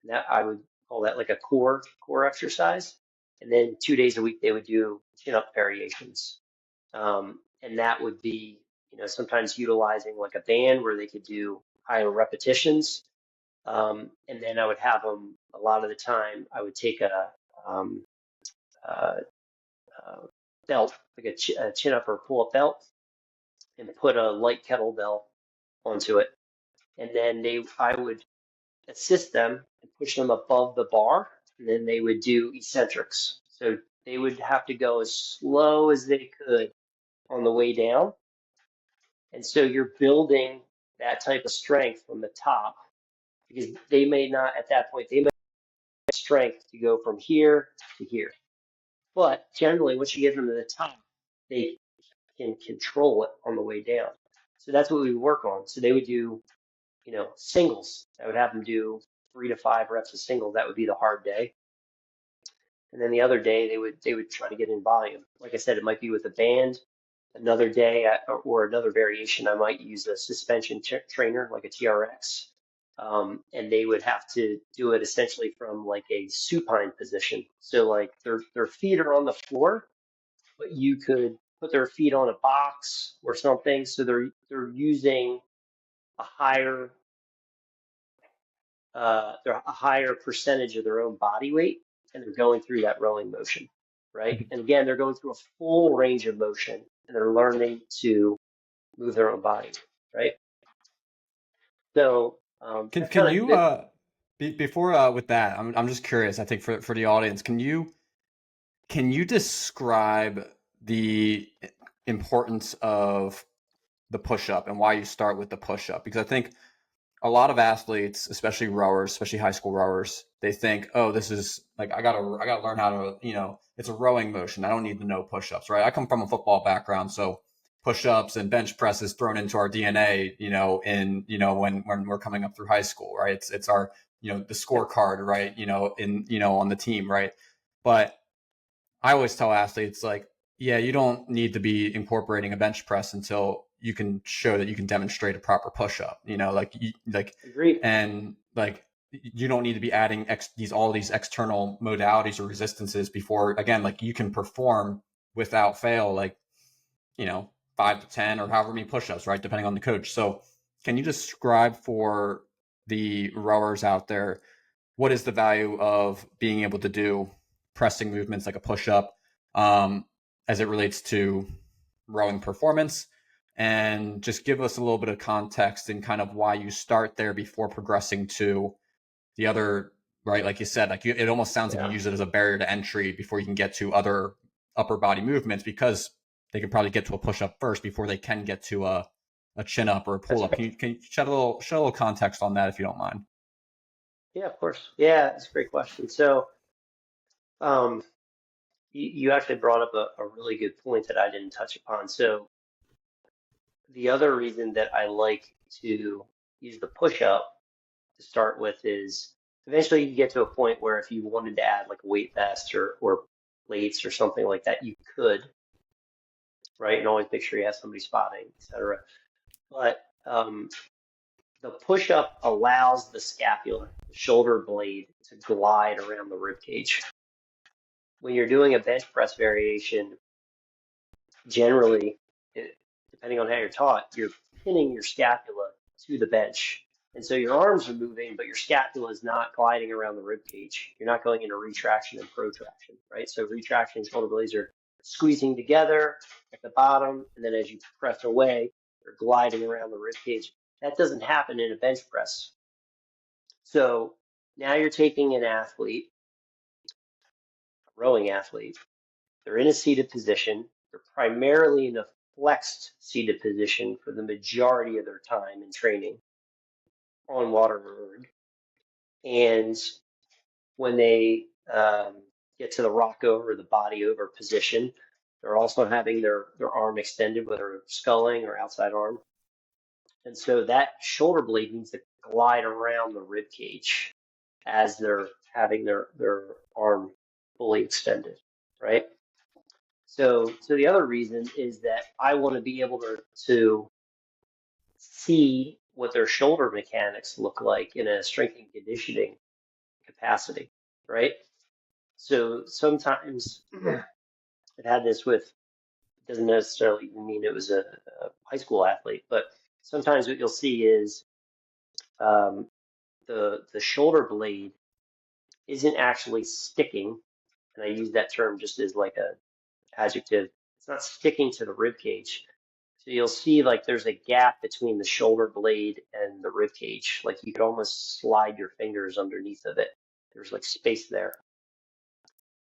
And that I would call that like a core exercise. And then 2 days a week they would do chin-up variations. And that would be, sometimes utilizing like a band where they could do higher repetitions. And then I would have them a lot of the time. I would take um, uh, belt, like a chin-up or pull-up belt, and put a light kettlebell onto it. And then I would assist them and push them above the bar, and then they would do eccentrics. So they would have to go as slow as they could on the way down. And so you're building that type of strength from the top because they may not, at that point, they may have strength to go from here to here. But generally, once you get them to the top, they can control it on the way down. So that's what we would work on. So they would do singles. I would have them do 3 to 5 reps of singles. That would be the hard day. And then the other day they would try to get in volume. Like I said, it might be with a band. Another day or another variation, I might use a suspension trainer like a TRX. And they would have to do it essentially from like a supine position. So like their feet are on the floor, but you could put their feet on a box or something. So they're using a higher they're a higher percentage of their own body weight, and they're going through that rowing motion, right? And again, they're going through a full range of motion, and they're learning to move their own body, right? So Can that's can kind of you it. before with that, I'm just curious. I think for the audience, can you describe the importance of the push up and why you start with the push up? Because I think a lot of athletes, especially rowers, especially high school rowers, they think, oh, this is like I gotta learn how to, it's a rowing motion. I don't need to know push ups, right? I come from a football background, so push ups and bench press is thrown into our DNA, when we're coming up through high school, right? It's our, the Yep, scorecard, right? On the team, right? But I always tell athletes like, yeah, you don't need to be incorporating a bench press until you can show that you can demonstrate a proper push up. agreed. And like you don't need to be adding all these external modalities or resistances before again, like you can perform without fail, like 5 to 10 or however many push-ups, right, depending on the coach. So, can you describe for the rowers out there what is the value of being able to do pressing movements like a push up um, as it relates to rowing performance? And just give us a little bit of context and kind of why you start there before progressing to the other, right? Like you said, it almost sounds like you Yeah, use it as a barrier to entry before you can get to other upper body movements because they could probably get to a push up first before they can get to a chin up or a pull that's up. right. Can you shed a little context on that if you don't mind? Yeah, of course. Yeah, it's a great question. So, um, you actually brought up a really good point that I didn't touch upon. So, the other reason that I like to use the push-up to start with is eventually you get to a point where if you wanted to add like a weight vest or plates or something like that, you could, right? And always make sure you have somebody spotting, etc. But the push-up allows the scapula, the shoulder blade, to glide around the rib cage. When you're doing a bench press variation, generally, depending on how you're taught, you're pinning your scapula to the bench. And so your arms are moving, but your scapula is not gliding around the rib cage. You're not going into retraction and protraction, right? So retraction and shoulder blades are squeezing together at the bottom, and then as you press away, they're gliding around the rib cage. That doesn't happen in a bench press. So now you're taking an athlete, a rowing athlete, they're in a seated position, they're primarily in a flexed seated position for the majority of their time in training on water or erg. And when they get to the rock over, the body over position, they're also having their arm extended, whether sculling or outside arm. And so that shoulder blade needs to glide around the rib cage as they're having their arm fully extended, right? So the other reason is that I want to be able to see what their shoulder mechanics look like in a strength and conditioning capacity, right? So sometimes I've had this with, it doesn't necessarily mean it was a high school athlete, but sometimes what you'll see is the shoulder blade isn't actually sticking, and I use that term just as like a adjective. It's not sticking to the rib cage. So you'll see like there's a gap between the shoulder blade and the rib cage. Like you could almost slide your fingers underneath of it. There's like space there.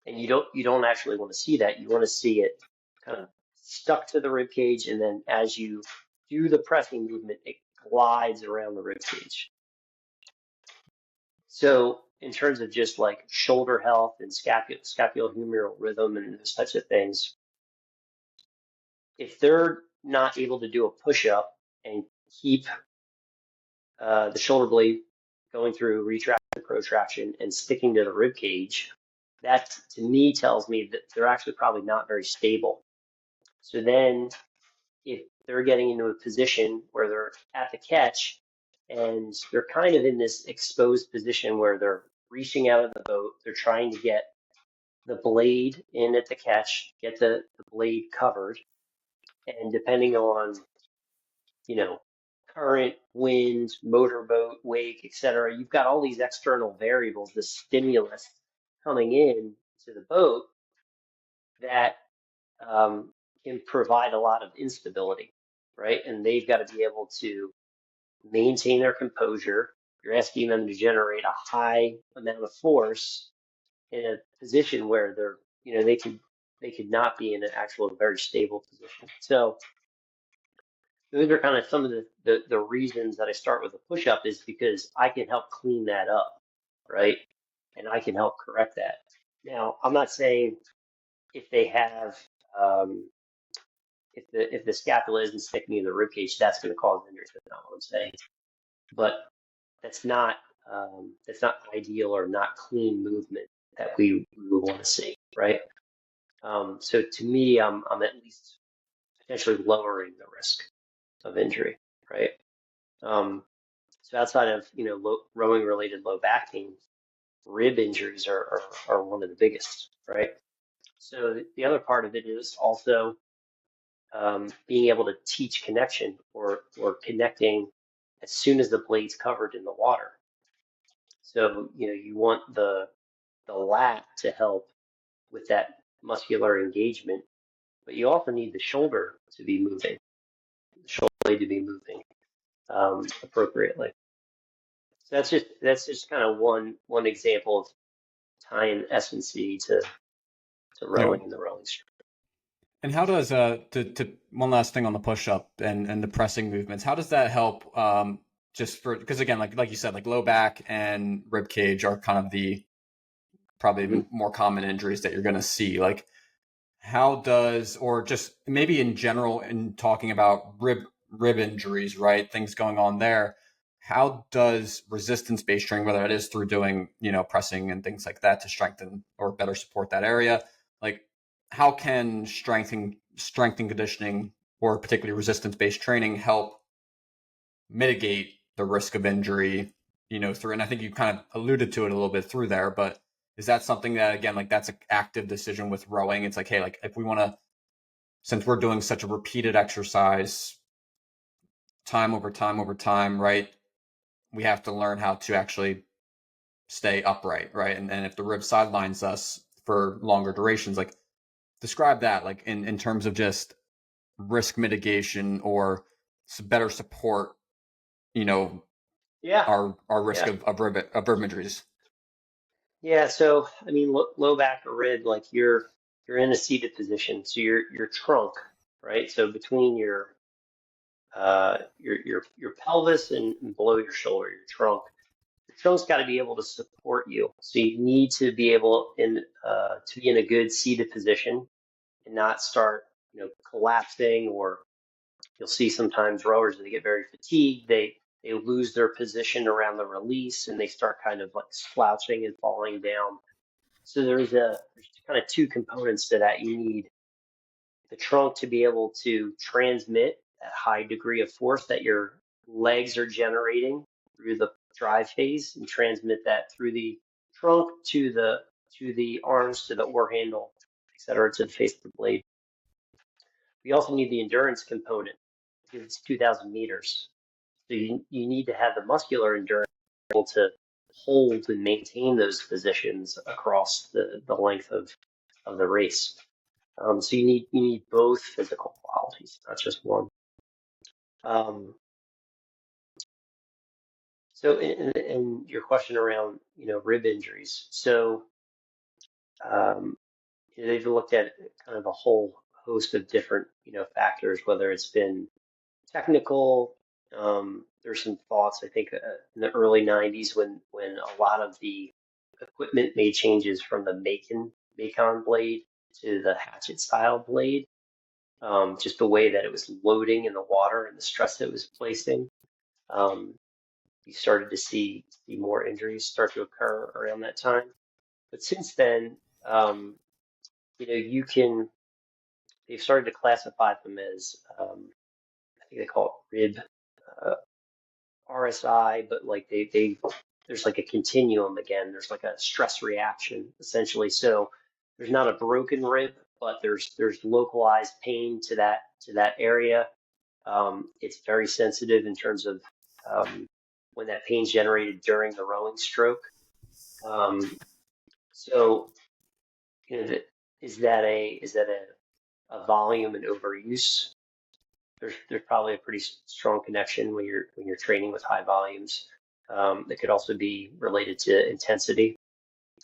And you don't actually want to see that. You want to see it kind of stuck to the rib cage, and then as you do the pressing movement, it glides around the rib cage. So in terms of just like shoulder health and scapulohumeral rhythm and those types of things, if they're not able to do a push-up and keep the shoulder blade going through retraction, protraction, and sticking to the rib cage, that to me tells me that they're actually probably not very stable. So then if they're getting into a position where they're at the catch and they're kind of in this exposed position where they're reaching out of the boat, they're trying to get the blade in at the catch, get the blade covered, and depending on, you know, current, wind, motorboat, wake, etc., you've got all these external variables, the stimulus coming in to the boat that can provide a lot of instability, right? And they've got to be able to maintain their composure. You're asking them to generate a high amount of force in a position where they're, you know, they could not be in an actual very stable position. So those are kind of some of the reasons that I start with a push-up is because I can help clean that up, right? And I can help correct that. Now, I'm not saying if they have if the scapula isn't sticking in the rib cage, that's going to cause injury. That's not what I'm saying. But that's not ideal or not clean movement that we would want to see, right? So to me, I'm at least potentially lowering the risk of injury, right? So outside of rowing related low back pain, rib injuries are one of the biggest, right? So the other part of it is also being able to teach connection or connecting as soon as the blade's covered in the water. So you want the lat to help with that muscular engagement, but you also need the shoulder to be moving, the shoulder blade to be moving appropriately. So that's just kind of one example of tying S&C to rowing and the rowing stream. And how does to one last thing on the push up and the pressing movements, how does that help just for, because again, like you said, like low back and rib cage are kind of the probably more common injuries that you're going to see. Like how does, or just maybe in general in talking about rib injuries, right? Things going on there. how does resistance-based training, whether it is through doing, pressing and things like that to strengthen or better support that area, like how can strength and conditioning or particularly resistance-based training help mitigate the risk of injury, through, and I think you kind of alluded to it a little bit through there, but is that something that, again, like that's an active decision with rowing? It's like, hey, like if we want to, since we're doing such a repeated exercise time over time over time, right? We have to learn how to actually stay upright, right? And if the rib sidelines us for longer durations, like describe that, like in terms of just risk mitigation or better support, you know, Yeah, our risk yeah, of rib injuries. yeah. So I mean, low back or rib, like you're in a seated position, so your trunk, right? So between your pelvis and below your shoulder, your trunk's got to be able to support you. So you need to be able to be in a good seated position and not start, collapsing. Or you'll see sometimes rowers, they get very fatigued, they lose their position around the release and they start kind of like slouching and falling down. So there's kind of two components to that. You need the trunk to be able to transmit that high degree of force that your legs are generating through the drive phase, and transmit that through the trunk to the arms, to the oar handle, etc., to the face of the blade. We also need the endurance component because it's 2,000 meters. So you need to have the muscular endurance able to hold and maintain those positions across the length of the race. So you need both physical qualities, not just one. Um, so in your question around rib injuries, so um, they've looked at kind of a whole host of different factors, whether it's been technical. There's some thoughts, I think, in the early 90s when a lot of the equipment made changes from the Macon blade to the hatchet style blade. Just the way that it was loading in the water and the stress it was placing. Um, you started to see more injuries start to occur around that time. But since then, you can they've started to classify them as I think they call it rib uh, RSI, but like they there's like a continuum again. There's like a stress reaction essentially. So there's not a broken rib, but there's localized pain to that area. It's very sensitive in terms of um, when that pain's generated during the rowing stroke. Um, so is that a volume and overuse? There's probably a pretty strong connection when you're training with high volumes. It could also be related to intensity,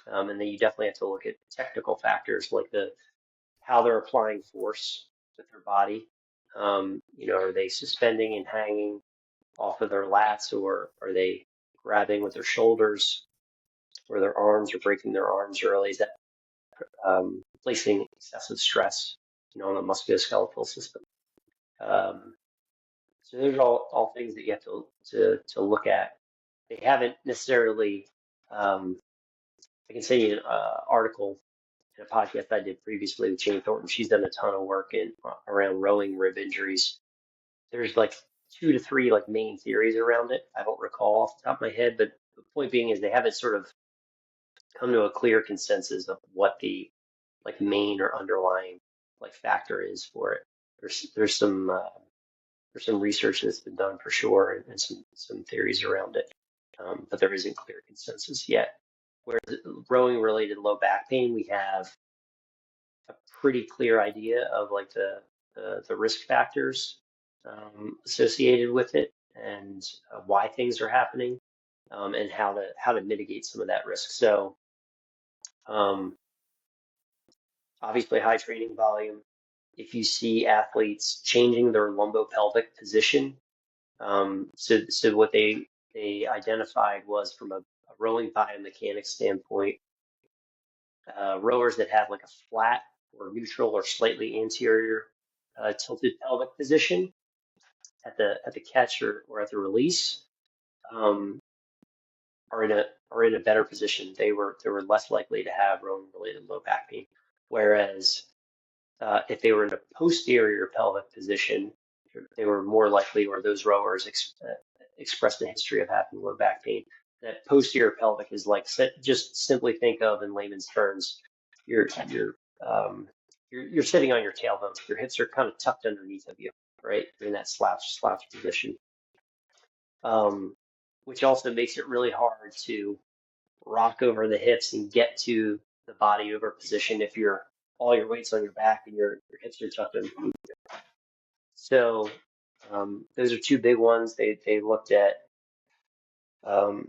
and then you definitely have to look at technical factors like the how they're applying force with their body. Are they suspending and hanging off of their lats, or are they grabbing with their shoulders or their arms, or breaking their arms early? Is that placing excessive stress, on the musculoskeletal system? Um, So those are all things that you have to look at. They haven't necessarily. I can send you an article in a podcast I did previously with Jane Thornton. She's done a ton of work in around rowing rib injuries. There's like two to three like main theories around it. I don't recall off the top of my head, but the point being is they haven't sort of come to a clear consensus of what the like main or underlying like factor is for it. There's some research that's been done for sure, and some theories around it, but there isn't clear consensus yet. Whereas rowing related low back pain, we have a pretty clear idea of like the risk factors associated with it, and why things are happening, and how to mitigate some of that risk. So um, obviously high training volume. If you see athletes changing their lumbopelvic position, so what they identified was from a rowing biomechanics standpoint, rowers that have like a flat or neutral or slightly anterior tilted pelvic position at the catch or at the release, um, are in a better position. They were less likely to have rowing related low back pain. Whereas if they were in a posterior pelvic position, they were more likely, or those rowers expressed a history of having low back pain. That posterior pelvic is like, just simply think of in layman's terms, you're you're um, you're sitting on your tailbone. Your hips are kind of tucked underneath of you, right? You're in that slouch position, um, which also makes it really hard to rock over the hips and get to the body over position if you're all your weight's on your back and your hips are tucked in. So those are two big ones. They looked at um,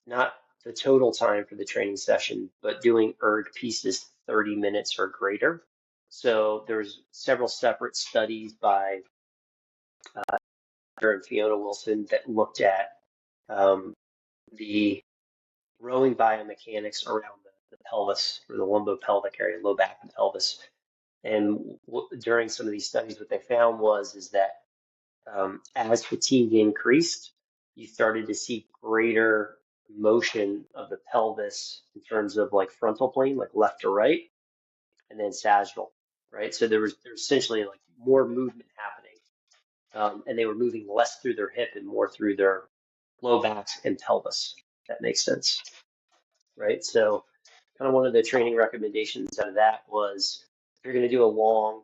not the total time for the training session, but doing erg pieces 30 minutes or greater. So there's several separate studies by Dr. and Fiona Wilson that looked at um, the rowing biomechanics around the pelvis or the lumbopelvic area, low back and pelvis. And during some of these studies, what they found was is that as fatigue increased, you started to see greater motion of the pelvis in terms of like frontal plane, like left to right, and then sagittal, right? So there was essentially like more movement happening, and they were moving less through their hip and more through their low backs and pelvis. If that makes sense, right? So kind of one of the training recommendations out of that was if you're going to do a long,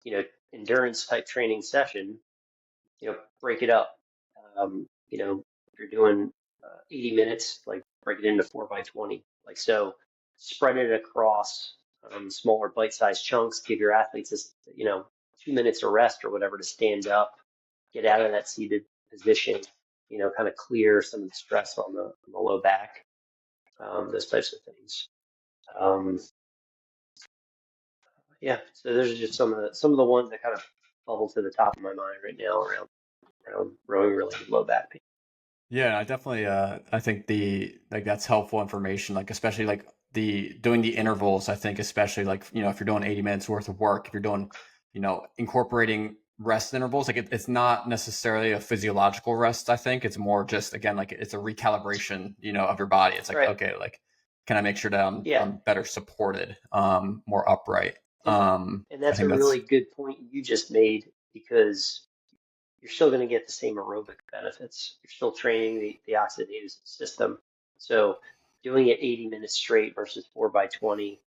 you know, endurance type training session, break it up. If you're doing 80 minutes, like break it into 4 by 20. Like so, spread it across smaller bite-sized chunks. Give your athletes, 2 minutes of rest or whatever to stand up, get out of that seated position. Kind of clear some of the stress on the low back. Those types of things. Um, yeah, so those are just some of the ones that kind of bubble to the top of my mind right now around rowing related low back pain. Yeah, I definitely I think the like that's helpful information, like especially like the doing the intervals. I think especially like, if you're doing 80 minutes worth of work, if you're doing, incorporating rest intervals, like it's not necessarily a physiological rest. I think it's more just, again, like it's a recalibration, of your body. It's like, Right. okay, like can I make sure that Yeah. I'm better supported, more upright. And I that's a think that's really good point you just made because you're still going to get the same aerobic benefits. You're still training the oxidative system. So doing it 80 minutes straight versus 4 by 20,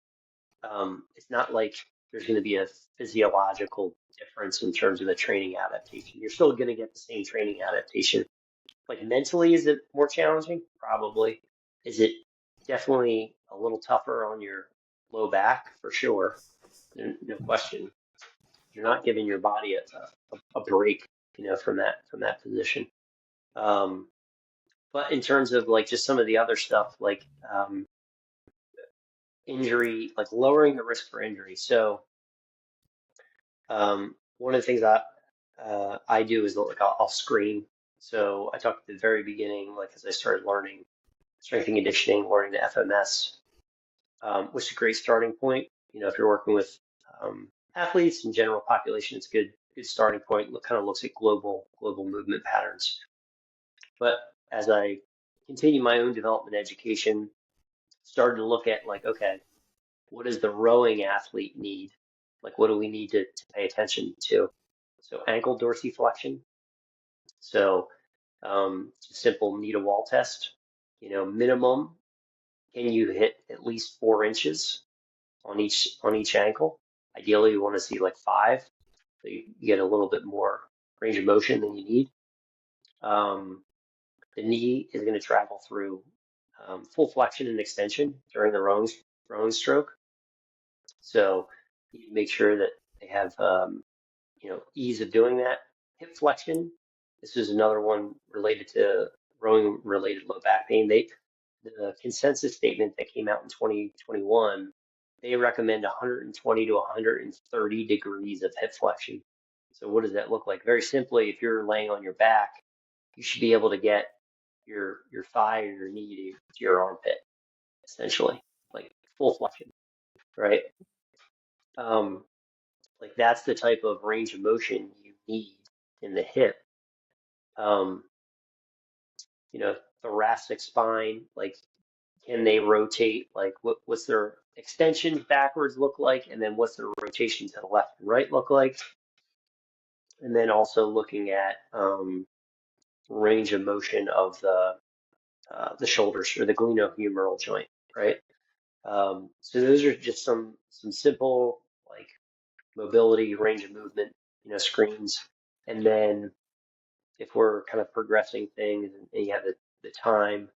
it's not like there's going to be a physiological difference in terms of the training adaptation. You're still going to get the same training adaptation. Like mentally, is it more challenging? Probably. Is it definitely a little tougher on your low back? For sure. No question. You're not giving your body a break, from that position. Um, but in terms of like just some of the other stuff, like injury, like lowering the risk for injury. So one of the things I do is like I'll screen. So I talked at the very beginning, like as I started learning strength and conditioning, learning the FMS, which is a great starting point. If you're working with athletes and general population, it's good starting point. Kind of looks at global movement patterns. But as I continue my own development education, started to look at like, okay, what does the rowing athlete need? Like, what do we need to pay attention to? So ankle dorsiflexion. So simple knee to wall test. Minimum, can you hit at least 4 inches on each ankle? Ideally, you want to see like 5, so you get a little bit more range of motion than you need. The knee is going to travel through full flexion and extension during the rowing stroke. So you make sure that they have ease of doing that. Hip flexion. This is another one related to rowing related low back pain. The consensus statement that came out in 2021, they recommend 120 to 130 degrees of hip flexion. So what does that look like? Very simply, if you're laying on your back, you should be able to get your thigh or your knee to your armpit, essentially, like full flexion, right? Um, like that's the type of range of motion you need in the hip Um, thoracic spine, like can they rotate? Like what's their extension backwards look like? And then what's their rotation to the left and right look like? And then also looking at range of motion of the shoulders or the glenohumeral joint, right? So those are just some simple like mobility, range of movement, screens. And then if we're kind of progressing things and you have the time,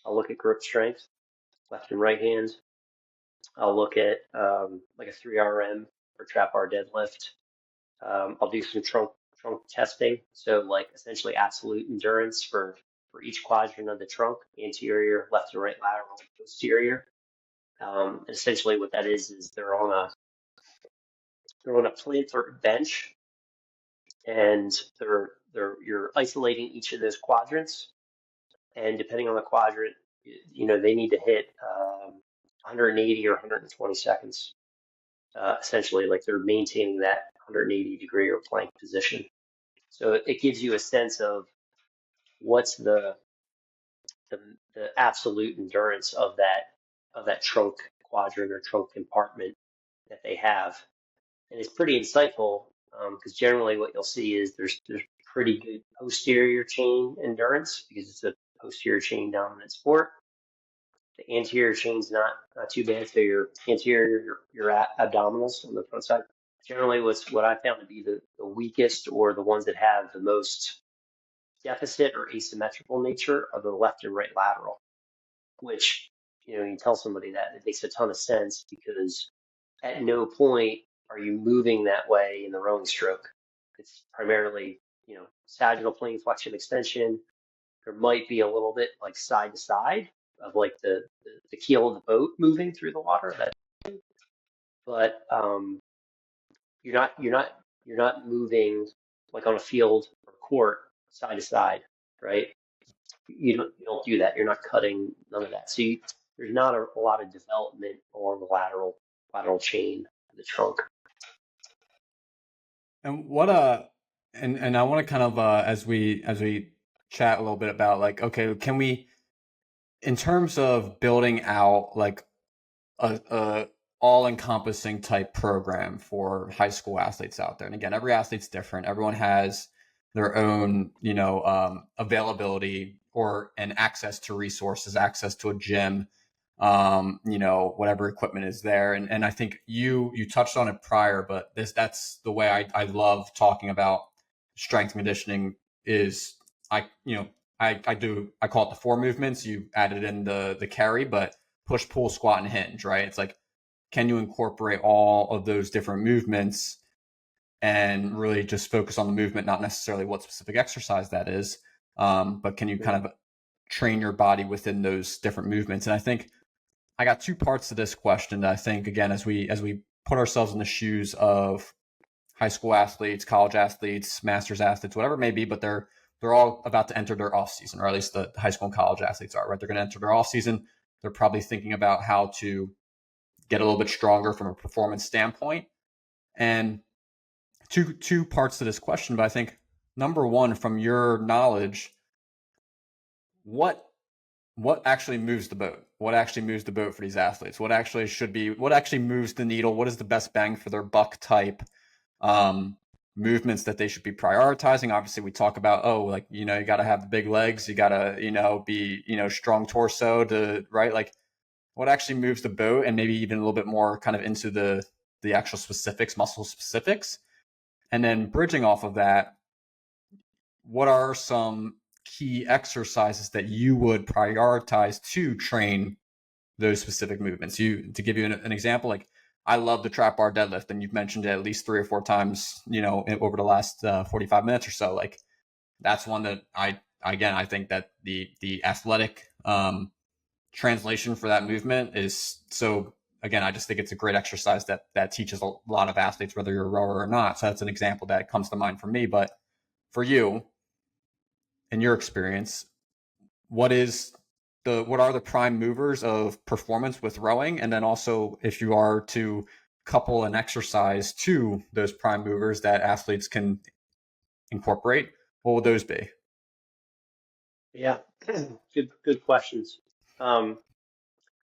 I'll look at grip strength, left and right hand. I'll look at like a 3RM for trap bar deadlift. I'll do some trunk testing. So like essentially absolute endurance for each quadrant of the trunk, anterior, left and right lateral, and posterior. And essentially what that is they're on a plantar bench, and you're isolating each of those quadrants, and depending on the quadrant, they need to hit 180 or 120 seconds. Essentially, like they're maintaining that 180-degree or plank position. So it gives you a sense of what's the, the absolute endurance of that trunk quadrant or trunk compartment that they have. And it's pretty insightful because generally what you'll see is there's pretty good posterior chain endurance because it's a posterior chain dominant sport. The anterior chain's not too bad. So your anterior, your abdominals on the front side. Generally, what I found to be the weakest or the ones that have the most deficit or asymmetrical nature are the left and right lateral, which you tell somebody that it makes a ton of sense because at no point are you moving that way in the rowing stroke. It's primarily, sagittal plane flexion extension. There might be a little bit like side to side of like the keel of the boat moving through the water. But you're not moving like on a field or court side to side, right? You don't do that. You're not cutting none of that. So there's not a lot of development along the lateral chain of the trunk. And what and I want to kind of as we chat a little bit about like, okay, can we, in terms of building out like a all-encompassing type program for high school athletes out there. And again, every athlete's different. Everyone has their own, availability or and access to resources, access to a gym, whatever equipment is there. And I think you touched on it prior, but that's the way I love talking about strength conditioning is I call it the four movements. You added in the carry, but push, pull, squat, and hinge, right? It's like, can you incorporate all of those different movements and really just focus on the movement, not necessarily what specific exercise that is, but can you kind of train your body within those different movements? And I think I got two parts to this question that I think, again, as we put ourselves in the shoes of high school athletes, college athletes, masters athletes, whatever it may be, but they're all about to enter their off season, or at least the high school and college athletes are, right? They're going to enter their off season. They're probably thinking about how to get a little bit stronger from a performance standpoint. And two parts to this question, but I think number one, from your knowledge, what actually moves the boat? What actually moves the boat for these athletes? What actually moves the needle? What is the best bang for their buck type movements that they should be prioritizing? Obviously, we talk about, you got to have the big legs, you got to, be, strong torso to, right? Like, what actually moves the boat, and maybe even a little bit more kind of into the actual specifics, muscle specifics. And then bridging off of that, what are some key exercises that you would prioritize to train those specific movements? To give you an example, like I love the trap bar deadlift, and you've mentioned it at least 3 or 4 times, over the last 45 minutes or so. Like that's one that I think that the athletic translation for that movement is so. Again, I just think it's a great exercise that teaches a lot of athletes, whether you're a rower or not. So that's an example that comes to mind for me. But for you, in your experience, what are the prime movers of performance with rowing? And then also, if you are to couple an exercise to those prime movers that athletes can incorporate, what would those be? Yeah, good questions. Um,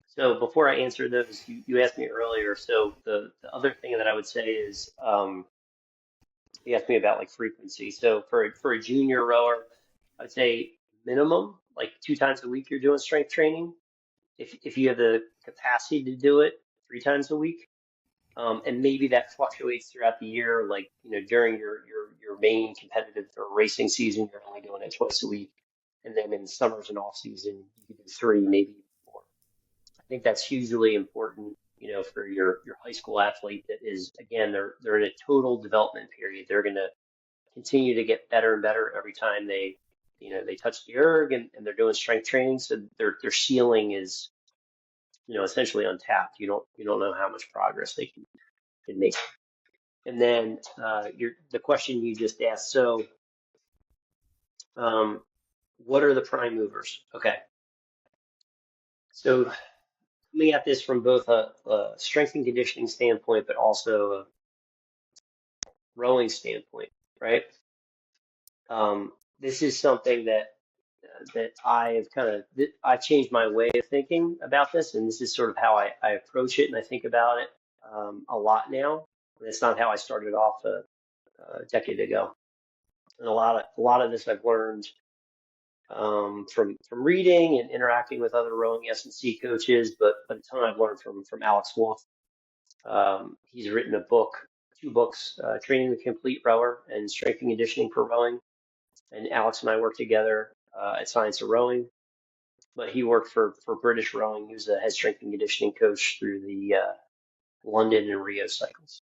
so before I answer those, you asked me earlier. So the other thing that I would say is you asked me about like frequency. So for a junior rower, I'd say minimum like 2 times a week you're doing strength training. If you have the capacity to do it 3 times a week, and maybe that fluctuates throughout the year. Like during your main competitive or racing season, you're only doing it twice a week, and then in summers and off season, you can do three, maybe four. I think that's hugely important, for your high school athlete that is, again, they're in a total development period. They're going to continue to get better and better every time they touch the erg and they're doing strength training. So their ceiling is, essentially untapped. You don't know how much progress they can make. And then the question you just asked. So, um, what are the prime movers? Okay, so coming at this from both a strength and conditioning standpoint, but also a rowing standpoint, right? This is something that I have I changed my way of thinking about this, and this is sort of how I approach it and I think about it a lot now. And it's not how I started off a decade ago. And a lot of this I've learned from reading and interacting with other rowing S&C coaches, but a ton I've learned from Alex Wolf. He's written two books, Training the Complete Rower and Strength and Conditioning for Rowing. And Alex and I worked together at Science of Rowing, but he worked for British Rowing. He was a head strength and conditioning coach through the London and Rio cycles.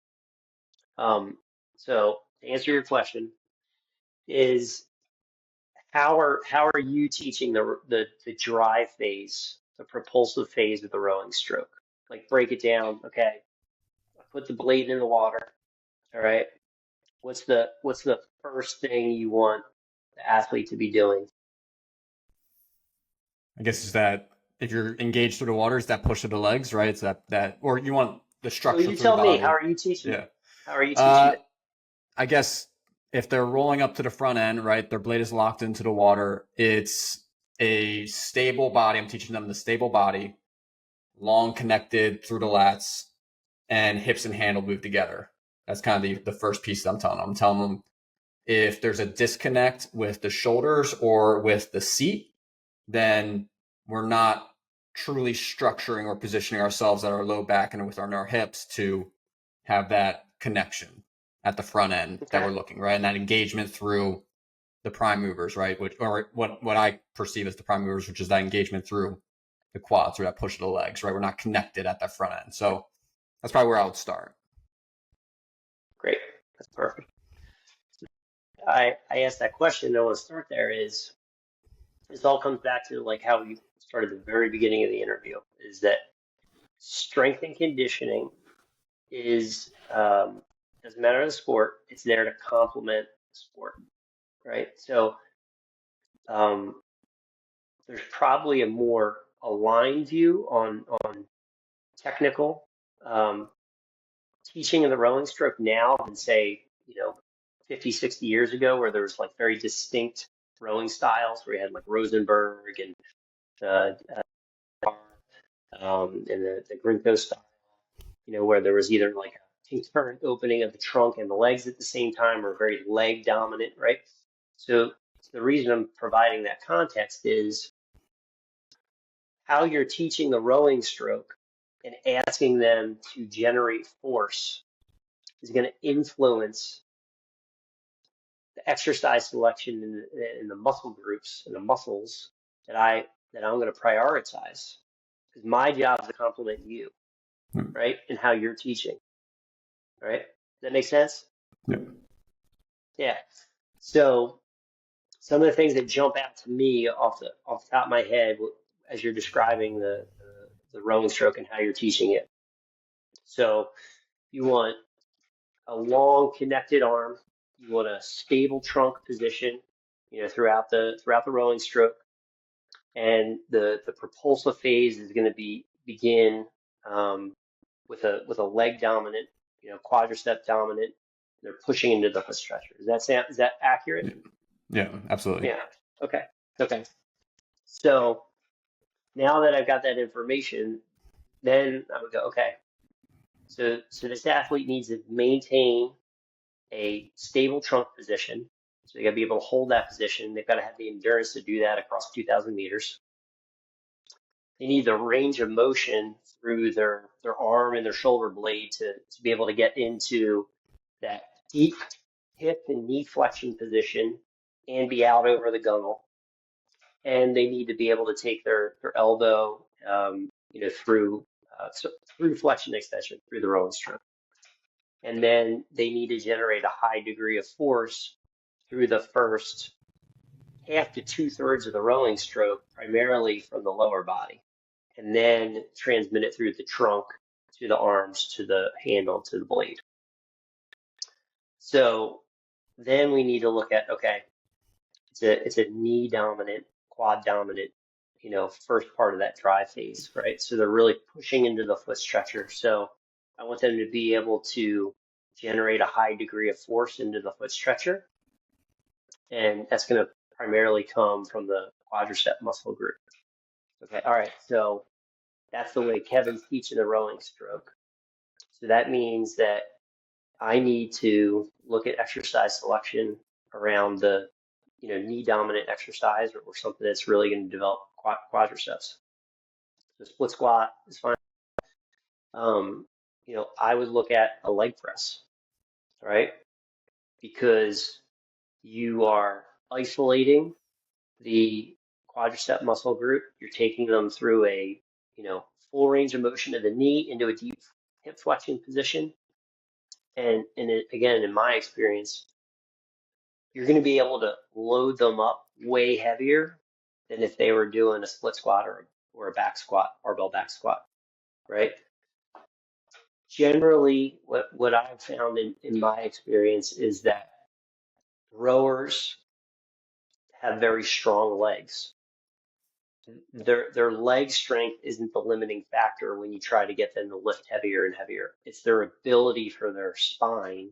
So to answer your question, is how are you teaching the drive phase, the propulsive phase of the rowing stroke? Like break it down. Okay, I put the blade in the water. All right. What's the first thing you want the athlete to be doing? I guess is that if you're engaged through the water, is that push of the legs, right? It's that, or you want the Well, structure you through the tell me. How body. are you teaching Yeah. it? How are you teaching Uh, it? I guess if they're rolling up to the front end, right, their blade is locked into the water. It's a stable body. I'm teaching them the stable body, long connected through the lats, and hips and handle move together. That's kind of the first piece I'm telling them. I'm telling them if there's a disconnect with the shoulders or with the seat, then we're not truly structuring or positioning ourselves at our low back and with our hips to have that connection at the front end that Okay. we're looking, right? And that engagement through the prime movers, right? Which, or what I perceive as the prime movers, which is that engagement through the quads or that push of the legs, right? We're not connected at that front end. So that's probably where I would start. Great. That's perfect. I asked that question. I want to start there. Is this all comes back to like how we started at the very beginning of the interview? Is that strength and conditioning is doesn't matter the sport. It's there to complement the sport, right? So um, there's probably a more aligned view on technical um, teaching of the rowing stroke now than say 50, 60 years ago, where there was like very distinct rowing styles, where you had like Rosenberg and the Grinko style, where there was either like a concurrent opening of the trunk and the legs at the same time, or very leg dominant, right? So the reason I'm providing that context is how you're teaching the rowing stroke and asking them to generate force is going to influence the exercise selection in the muscle groups and the muscles that I'm going to prioritize. Because my job is to complement you, right? And how you're teaching, right? Does that make sense? Yep. Yeah. So some of the things that jump out to me off the top of my head as you're describing the rowing stroke and how you're teaching it. So you want a long connected arm. You want a stable trunk position, throughout the rowing stroke, and the propulsive phase is going to begin um, with a leg dominant, quadricep dominant. They're pushing into the foot stretcher. Is that accurate? Yeah, absolutely. Yeah. Okay. Okay. So now that I've got that information, then I would go, okay, so this athlete needs to maintain a stable trunk position. So they got to be able to hold that position. They've got to have the endurance to do that across 2,000 meters. They need the range of motion through their arm and their shoulder blade to be able to get into that deep hip and knee flexion position and be out over the gunwale. And they need to be able to take their elbow, through flexion extension through the rowing stroke. And then they need to generate a high degree of force through the first half to 2/3 of the rowing stroke, primarily from the lower body, and then transmit it through the trunk to the arms, to the handle, to the blade. So then we need to look at, okay, it's a knee dominant, quad dominant, first part of that drive phase, right? So they're really pushing into the foot stretcher. So I want them to be able to generate a high degree of force into the foot stretcher. And that's going to primarily come from the quadricep muscle group. Okay, all right. So that's the way Kevin's teaching the rowing stroke. So that means that I need to look at exercise selection around the knee dominant exercise or something that's really going to develop quadriceps. The split squat is fine. I would look at a leg press, right? Because you are isolating the quadricep muscle group. You're taking them through a, full range of motion of the knee into a deep hip flexion position. And again, in my experience, you're going to be able to load them up way heavier than if they were doing a split squat or a back squat, barbell back squat, right? Generally, what I've found in my experience is that rowers have very strong legs. Their leg strength isn't the limiting factor when you try to get them to lift heavier and heavier. It's their ability for their spine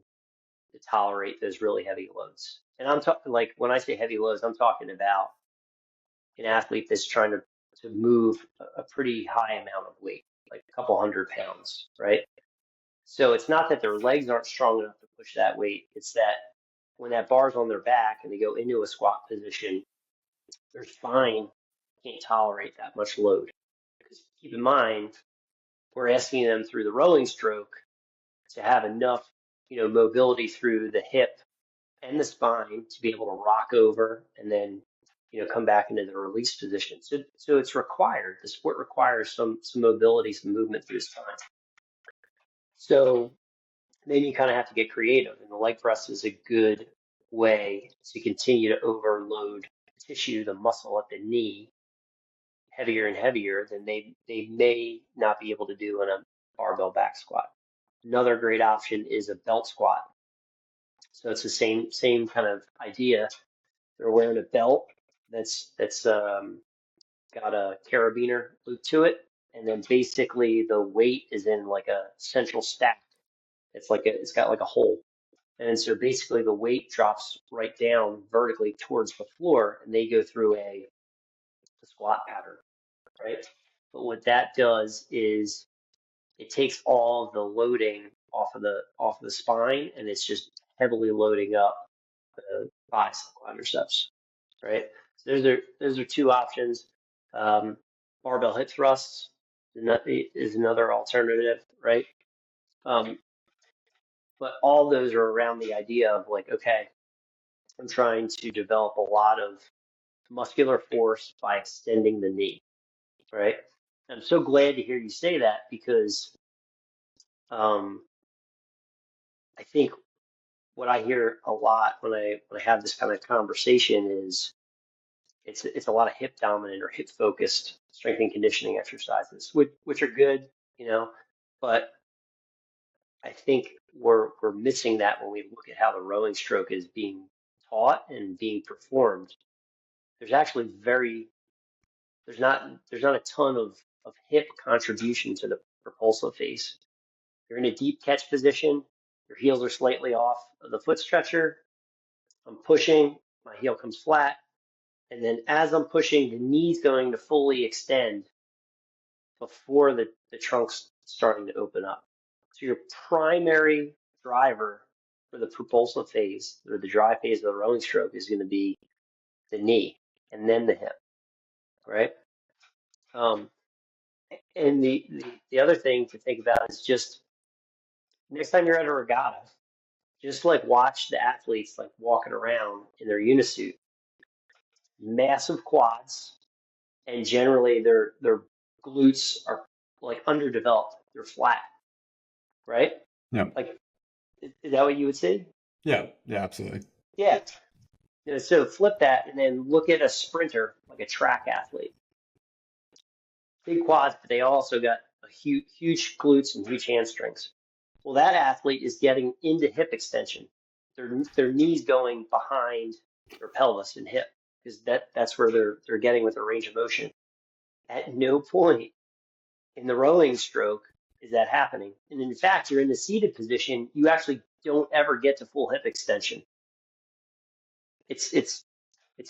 to tolerate those really heavy loads. And I'm talking, like, when I say heavy loads, I'm talking about an athlete that's trying to move a pretty high amount of weight, like a couple 100 pounds, right? So it's not that their legs aren't strong enough to push that weight. It's that when that bar's on their back and they go into a squat position, their spine can't tolerate that much load. Because keep in mind, we're asking them through the rowing stroke to have enough, mobility through the hip and the spine to be able to rock over and then, come back into the release position. So it's required. The sport requires some mobility, some movement through the spine. So then you kind of have to get creative, and the leg press is a good way to continue to overload tissue, the muscle at the knee, heavier and heavier than they may not be able to do in a barbell back squat. Another great option is a belt squat. So it's the same kind of idea. They're wearing a belt that's got a carabiner loop to it, and then basically the weight is in like a central stack. It's got like a hole. And so basically the weight drops right down vertically towards the floor, and they go through a squat pattern, right? But what that does is it takes all of the loading off of the spine, and it's just heavily loading up the biceps quadriceps, right? So those are two options. Barbell hip thrusts is another alternative, right? But all those are around the idea of like, okay, I'm trying to develop a lot of muscular force by extending the knee, right? I'm so glad to hear you say that because I think what I hear a lot when I have this kind of conversation is it's a lot of hip dominant or hip focused strength and conditioning exercises, which are good, but I think we're missing that when we look at how the rowing stroke is being taught and being performed. There's actually there's not a ton of hip contribution to the propulsive phase. You're in a deep catch position, your heels are slightly off of the foot stretcher. I'm pushing, my heel comes flat, And then as I'm pushing, the knee's going to fully extend before the trunk's starting to open up. So your primary driver for the propulsive phase or the dry phase of the rowing stroke is going to be the knee and then the hip, right? Um, and the other thing to think about is just next time you're at a regatta, just like watch the athletes like walking around in their unisuit, massive quads, and generally their glutes are like underdeveloped. They're flat, right? Yeah. Like, is that what you would see? Yeah. Yeah. Absolutely. Yeah. So flip that and then look at a sprinter, like a track athlete. Big quads, but they also got a huge glutes and huge hamstrings. Well, that athlete is getting into hip extension. Their knees going behind their pelvis and hip because that's where they're getting with their range of motion. At no point in the rowing stroke is that happening. And in fact, you're in the seated position, you actually don't ever get to full hip extension. It's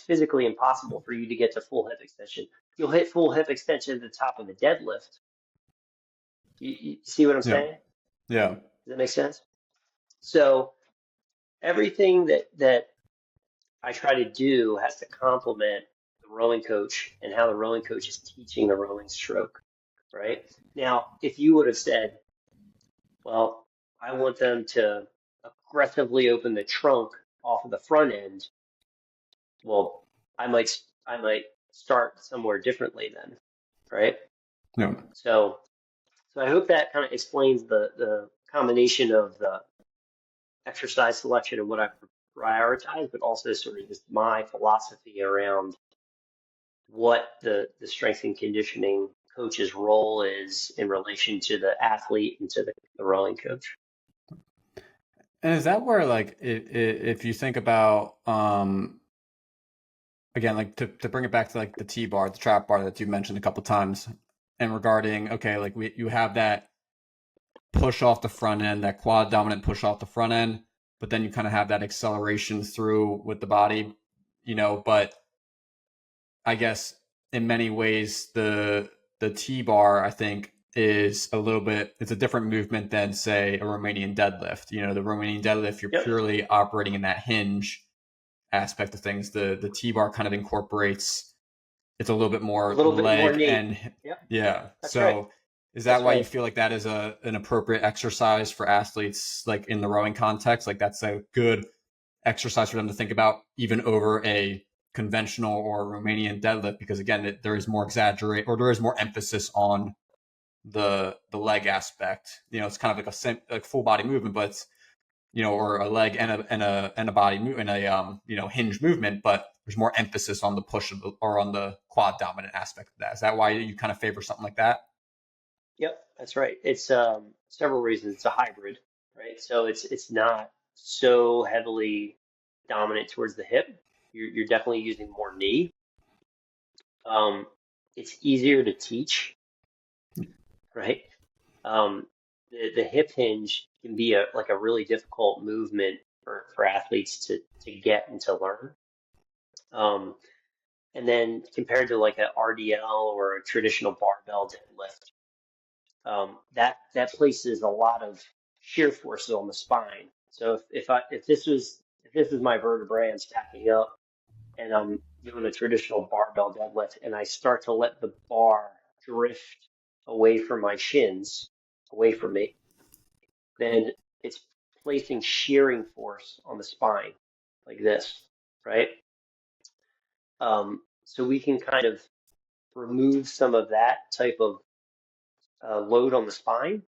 physically impossible for you to get to full hip extension. You'll hit full hip extension at the top of the deadlift. You see what I'm Yeah. saying? Yeah. Does that make sense? So everything that I try to do has to complement the rowing coach and how the rowing coach is teaching the rowing stroke, right? Now, if you would have said, well, I want them to aggressively open the trunk off of the front end, well, I might start somewhere differently then, right? Yeah. So I hope that kind of explains the combination of the exercise selection and what I prioritize, but also sort of just my philosophy around what the strength and conditioning coach's role is in relation to the athlete and to the rowing coach. And is that where, like, if you think about, again, like to bring it back to like the T bar, the trap bar that you mentioned a couple times, and regarding, okay, like you have that push off the front end, that quad dominant push off the front end, but then you kind of have that acceleration through with the body, but I guess in many ways the T bar, I think, is it's a different movement than, say, a Romanian deadlift. The Romanian deadlift, you're Yep, purely operating in that hinge aspect of things. The T bar kind of incorporates, it's a little bit a more little bit more leg knee. and Yep, yeah. that's right. So is that That's why you right. feel like that is an appropriate exercise for athletes, like in the rowing context? Like that's a good exercise for them to think about, even over a conventional or Romanian deadlift, because again, there is more there is more emphasis on the leg aspect. It's kind of like like full body movement, but it's, or a leg and a body move and a hinge movement, but there's more emphasis on the push or on the quad dominant aspect of that. Is that why you kind of favor something like that? Yep, that's right. It's several reasons. It's a hybrid, right? So it's not so heavily dominant towards the hip. You're definitely using more knee. Um, it's easier to teach, right? Um, the hip hinge can be a really difficult movement for athletes to get and to learn. Um, and then compared to like a RDL or a traditional barbell deadlift, that places a lot of shear forces on the spine. So if this was my vertebrae and stacking up, and I'm doing a traditional barbell deadlift, and I start to let the bar drift away from my shins, away from me, then it's placing shearing force on the spine like this, right? So we can kind of remove some of that type of load on the spine,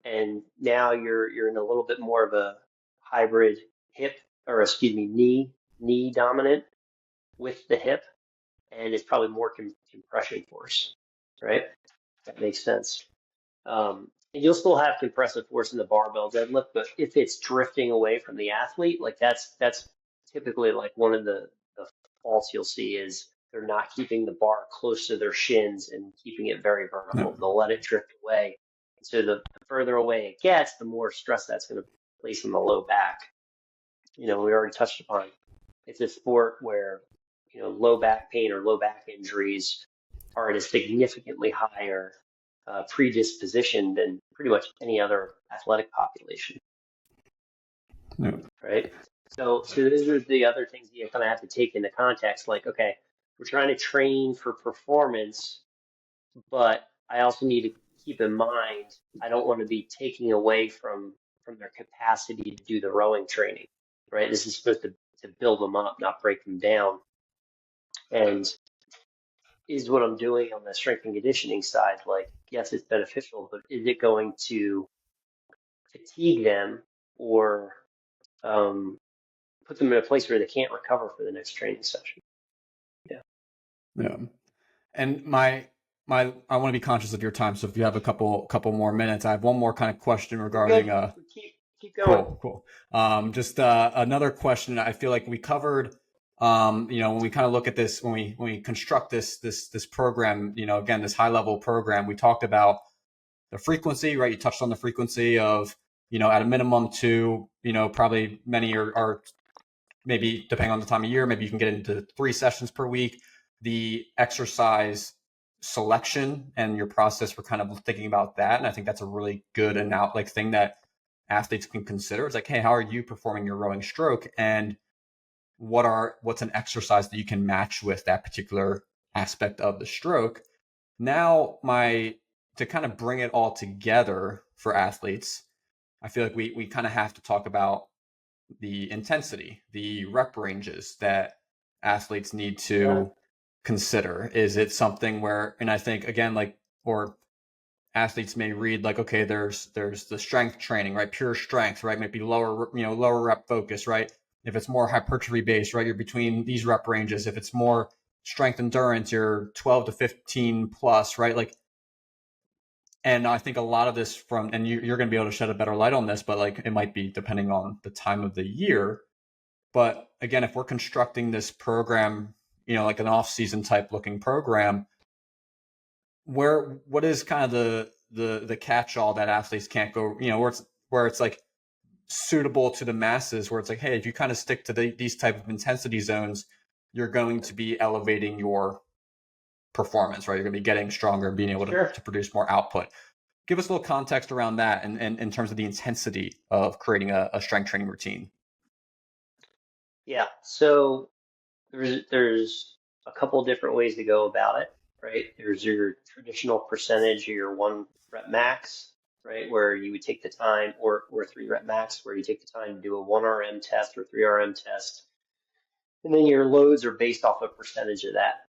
and now you're in a little bit more of a hybrid hip, or excuse me, knee dominant with the hip, and it's probably more compression force, right? That makes sense. And you'll still have compressive force in the barbell deadlift, but if it's drifting away from the athlete, like that's typically like one of the faults you'll see is they're not keeping the bar close to their shins and keeping it very No. vertical. They'll let it drift away. So the further away it gets, the more stress that's going to place on the low back. We already touched upon it. It's a sport where low back pain or low back injuries are at a significantly higher predisposition than pretty much any other athletic population, Yeah. right? So those are the other things you kind of have to take into context. Like, okay, we're trying to train for performance, but I also need to keep in mind I don't want to be taking away from their capacity to do the rowing training, right? This is supposed to build them up, not break them down. And is what I'm doing on the strength and conditioning side, like, yes, it's beneficial, but is it going to fatigue them or um, put them in a place where they can't recover for the next training session? Yeah. Yeah. And my I want to be conscious of your time, so if you have a couple more minutes, I have one more kind of question We're regarding good. Keep going. cool. Just another question. I feel like we covered, when we kind of look at this, when we construct this program, again, this high level program, we talked about the frequency, right? You touched on the frequency of, at a minimum two, probably many are maybe depending on the time of year, maybe you can get into 3 sessions per week. The exercise selection and your process for kind of thinking about that. And I think that's a really good and thing that athletes can consider. It's like, hey, how are you performing your rowing stroke? And what's an exercise that you can match with that particular aspect of the stroke? Now, to kind of bring it all together for athletes, I feel like we kind of have to talk about the intensity, the rep ranges that athletes need Yeah. to consider. Is it something where, and I think again, or athletes may read like, okay, there's the strength training, right? Pure strength, right? Might be lower rep focus, right? If it's more hypertrophy based, right? You're between these rep ranges. If it's more strength endurance, you're 12 to 15 plus, right? And I think a lot of this and you're going to be able to shed a better light on this, but it might be depending on the time of the year. But again, if we're constructing this program, like an off-season type looking program, what is kind of the catch-all that athletes can't go, where it's like suitable to the masses, where it's like, hey, if you kind of stick to these type of intensity zones, you're going to be elevating your performance, right? You're going to be getting stronger and being able Sure. to produce more output. Give us a little context around that and in terms of the intensity of creating a strength training routine. Yeah. So there's a couple different ways to go about it, right? There's your traditional percentage of your 1 rep max, right? Where you would take the time, or 3 rep max, where you take the time to do a 1 RM test or 3 RM test. And then your loads are based off a percentage of that.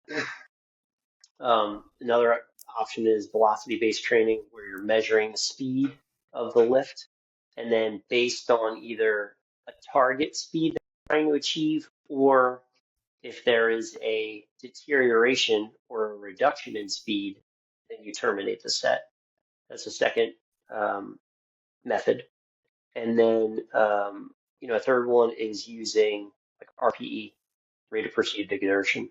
Another option is velocity-based training, where you're measuring the speed of the lift, and then based on either a target speed that you're trying to achieve, or if there is a deterioration or a reduction in speed, then you terminate the set. That's the second method. And then, a third one is using like RPE, rate of perceived exertion.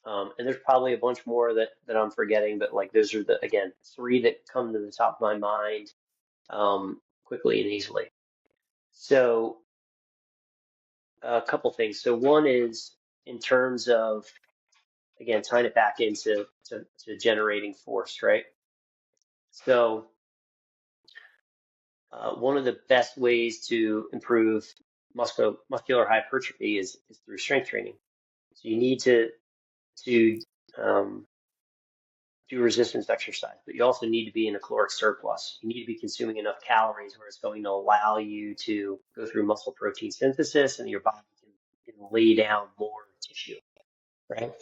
And there's probably a bunch more that I'm forgetting, but like those are again, 3 that come to the top of my mind quickly and easily. So a couple things. So one is in terms of, again, tying it back into to generating force, right? So one of the best ways to improve muscular hypertrophy is through strength training. So you need to um, do resistance exercise, but you also need to be in a caloric surplus. You need to be consuming enough calories where it's going to allow you to go through muscle protein synthesis and your body can lay down more tissue, right?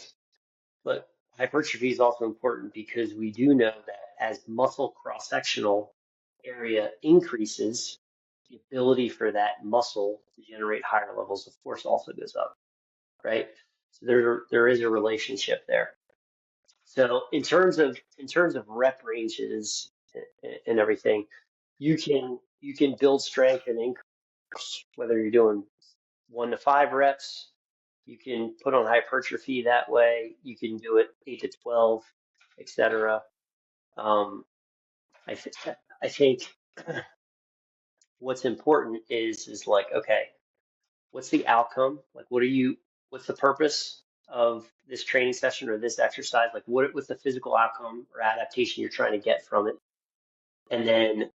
But hypertrophy is also important because we do know that as muscle cross-sectional area increases, the ability for that muscle to generate higher levels of force also goes up, right? So there is a relationship there. So in terms of rep ranges and everything, you can build strength and increase whether you're doing 1 to 5 reps. You can put on hypertrophy that way. You can do it 8 to 12, etc. Um, I th I think what's important is like, okay, what's the outcome? Like, what's the purpose? of this training session or this exercise, like what's the physical outcome or adaptation you're trying to get from it, and then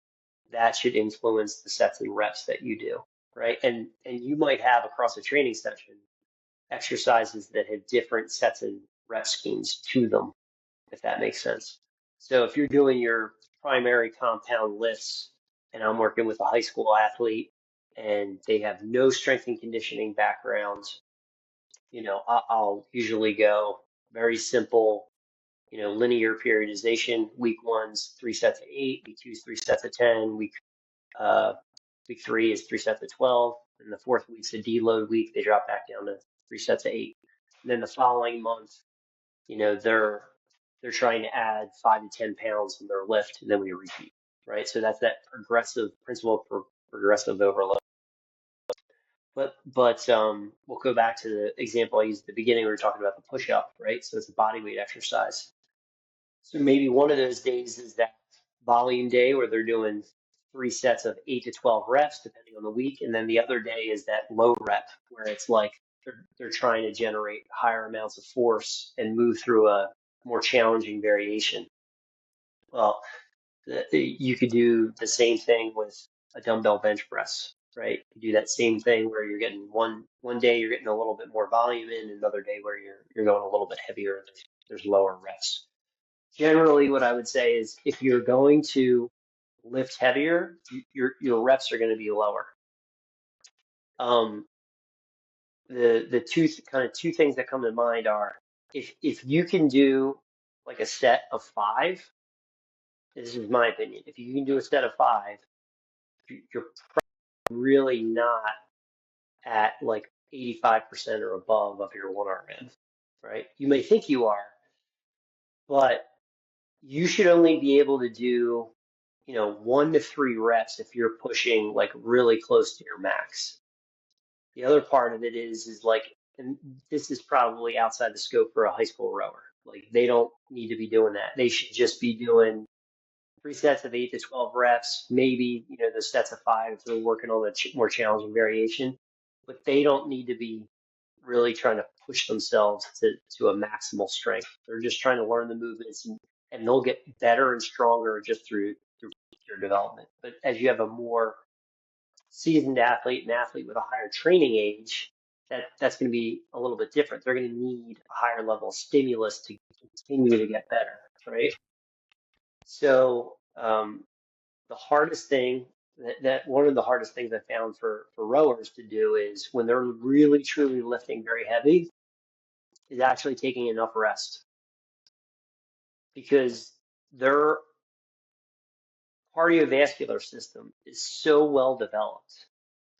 that should influence the sets and reps that you do, right? And you might have across a training session exercises that have different sets and rep schemes to them, if that makes sense. So if you're doing your primary compound lifts, and I'm working with a high school athlete and they have no strength and conditioning background, I'll usually go very simple, linear periodization. Week one's 3 sets of 8, week two's 3 sets of 10, uh, week three is 3 sets of 12, and the fourth week's a deload week. They drop back down to 3 sets of 8. And then the following month, they're trying to add 5 to 10 pounds in their lift, and then we repeat, right? So that's that progressive principle for progressive overload. But we'll go back to the example I used at the beginning. We were talking about the push-up, right? So it's a body weight exercise. So maybe one of those days is that volume day where they're doing 3 sets of 8 to 12 reps, depending on the week, and then the other day is that low rep where it's like they're trying to generate higher amounts of force and move through a more challenging variation. Well, you could do the same thing with a dumbbell bench press, right? You do that same thing where you're getting one day you're getting a little bit more volume in, another day where you're going a little bit heavier. There's lower reps. Generally, what I would say is if you're going to lift heavier, your reps are going to be lower. The two things that come to mind are if you can do like a set of 5. This is my opinion. If you can do a set of 5, you're really not at like 85% or above of your 1RM, right? You may think you are, but you should only be able to do, 1 to 3 reps if you're pushing like really close to your max. The other part of it is like, and this is probably outside the scope for a high school rower. Like they don't need to be doing that. They should just be doing 3 sets of 8 to 12 reps, maybe, the sets of 5 if they're working on a more challenging variation, but they don't need to be really trying to push themselves to a maximal strength. They're just trying to learn the movements and they'll get better and stronger just through their development. But as you have a more seasoned athlete, an athlete with a higher training age, that's going to be a little bit different. They're going to need a higher level of stimulus to continue to get better, right? So the hardest thing that one of the hardest things I found for rowers to do is when they're really truly lifting very heavy is actually taking enough rest because their cardiovascular system is so well developed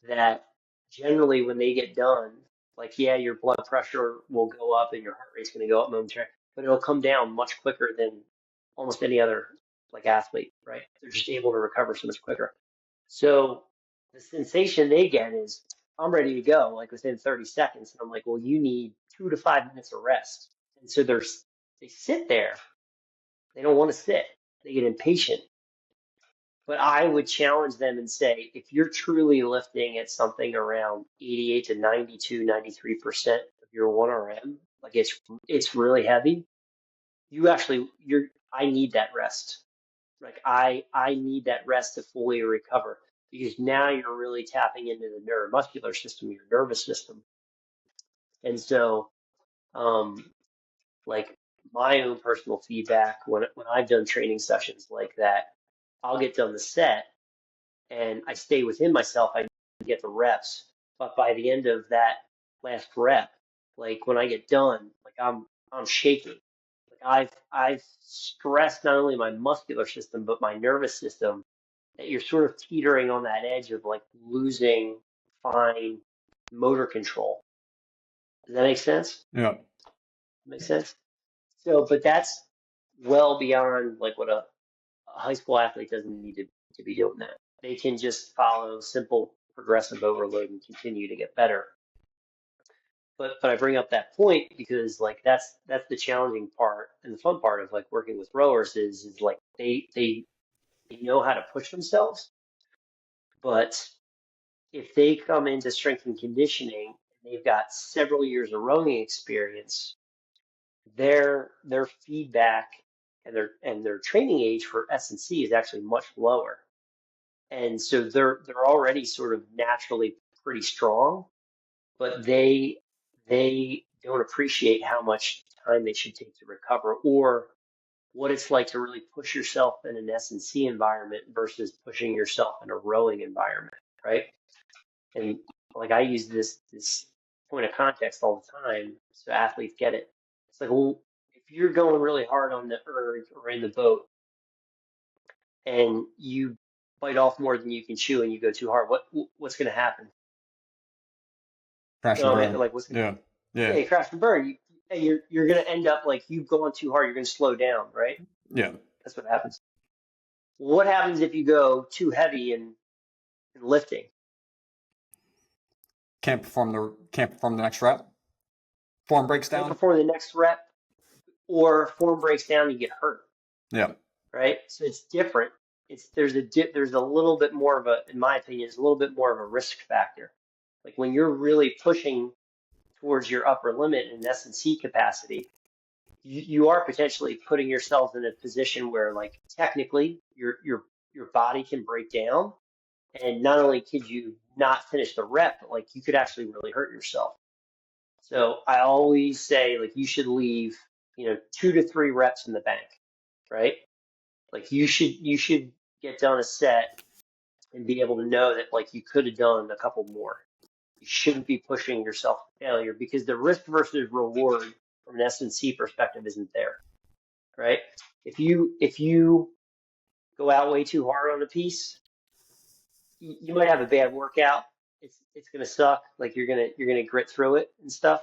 that generally when they get done, like yeah, your blood pressure will go up and your heart rate's going to go up momentarily, but it'll come down much quicker than almost any other like athlete, right? They're just able to recover so much quicker. So the sensation they get is, I'm ready to go, like within 30 seconds. And I'm like, well, you need 2 to 5 minutes of rest. And so they sit there. They don't want to sit. They get impatient. But I would challenge them and say, if you're truly lifting at something around 88 to 92, 93% of your 1RM, like it's really heavy, I need that rest. Like I need that rest to fully recover because now you're really tapping into the neuromuscular system, your nervous system. And so, um, like my own personal feedback when I've done training sessions like that, I'll get done the set and I stay within myself. I get the reps, but by the end of that last rep, like when I get done, like I'm shaking. Like I've stressed not only my muscular system but my nervous system that you're sort of teetering on that edge of like losing fine motor control. Does that make sense? Yeah. Makes sense. So, but that's well beyond like what a high school athlete doesn't need to be doing that. They can just follow simple progressive overload and continue to get better. But I bring up that point because like that's the challenging part and the fun part of like working with rowers is like they know how to push themselves, but if they come into strength and conditioning, they've got several years of rowing experience, their feedback and their training age for S&C is actually much lower. And so they're already sort of naturally pretty strong, but they don't appreciate how much time they should take to recover or what it's like to really push yourself in an S&C environment versus pushing yourself in a rowing environment, right? And like I use this point of context all the time so athletes get it. It's like, well, if you're going really hard on the erg or in the boat and you bite off more than you can chew and you go too hard, what's going to happen? Crash You and know, what I mean, burn. like Yeah. yeah, Yeah. you crash and burn. And you're going to end up like you've gone too hard. You're going to slow down, right? Yeah. That's what happens. What happens if you go too heavy in lifting? Can't perform the next rep. Form breaks Can't down. perform the next rep, or form breaks down, you get hurt, Yeah. right? So it's different. There's a little bit more of a, in my opinion, it's a little bit more of a risk factor. Like when you're really pushing towards your upper limit in S&C capacity, you are potentially putting yourself in a position where like technically your body can break down, and not only could you not finish the rep, but like you could actually really hurt yourself. So I always say like you should leave, 2 to 3 reps in the bank, right? Like you should get done a set and be able to know that like you could have done a couple more. You shouldn't be pushing yourself to failure because the risk versus reward from an S&C perspective isn't there, right? If you go out way too hard on a piece, you might have a bad workout. It's gonna suck. Like you're gonna grit through it and stuff.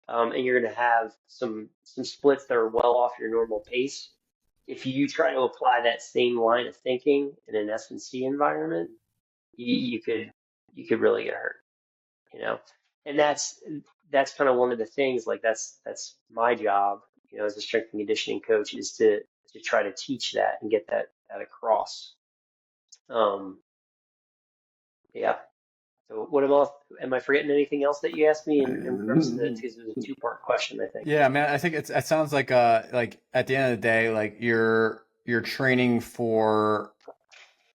And you're going to have some splits that are well off your normal pace. If you try to apply that same line of thinking in an S&C environment, you could really get hurt, you know. And that's kind of one of the things. Like that's my job, as a strength and conditioning coach, is to try to teach that and get that across. Um, yeah. So what about, am I forgetting anything else that you asked me in regards to that? Because it was a two-part question, I think. Yeah, man, I think it sounds like at the end of the day, like you're training for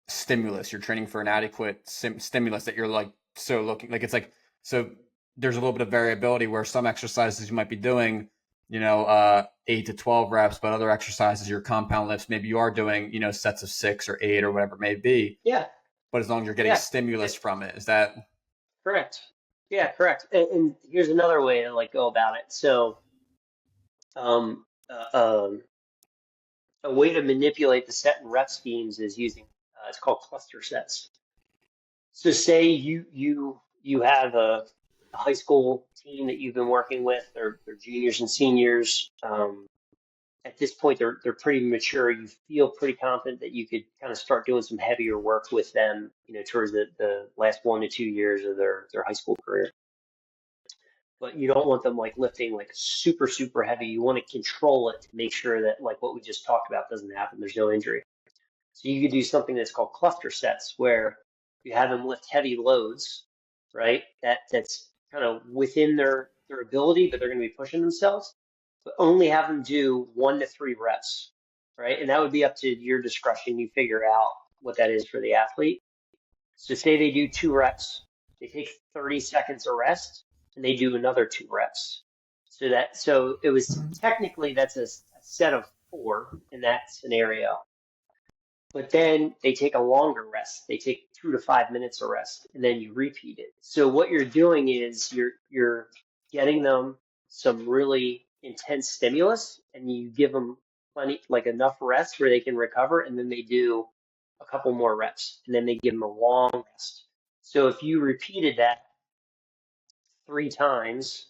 stimulus. You're training for an adequate stimulus that you're like so looking like it's like so there's a little bit of variability where some exercises you might be doing, 8 to 12 reps, but other exercises, your compound lifts, maybe you are doing, sets of 6 or 8 or whatever it may be. Yeah, But as long as you're getting yeah, stimulus from it, is that correct. Yeah, correct. And here's another way to like go about it. So, um, uh, um, a way to manipulate the set and rep schemes is using it's called cluster sets. So, say you have a high school team that you've been working with, they're juniors and seniors. At this point, they're pretty mature. You feel pretty confident that you could kind of start doing some heavier work with them, towards the last 1 to 2 years of their high school career. But you don't want them like lifting like super, super heavy. You want to control it to make sure that like what we just talked about doesn't happen. There's no injury. So you could do something that's called cluster sets where you have them lift heavy loads, right? That's kind of within their ability, but they're going to be pushing themselves, but only have them do 1 to 3 reps, right? And that would be up to your discretion. You figure out what that is for the athlete. So say they do 2 reps, they take 30 seconds of rest, and they do another 2 reps. So it was technically that's a set of 4 in that scenario. But then they take a longer rest. They take 2 to 5 minutes of rest, and then you repeat it. So what you're doing is you're getting them some really intense stimulus, and you give them plenty, like enough rest where they can recover, and then they do a couple more reps, and then they give them a long rest. So if you repeated that 3 times,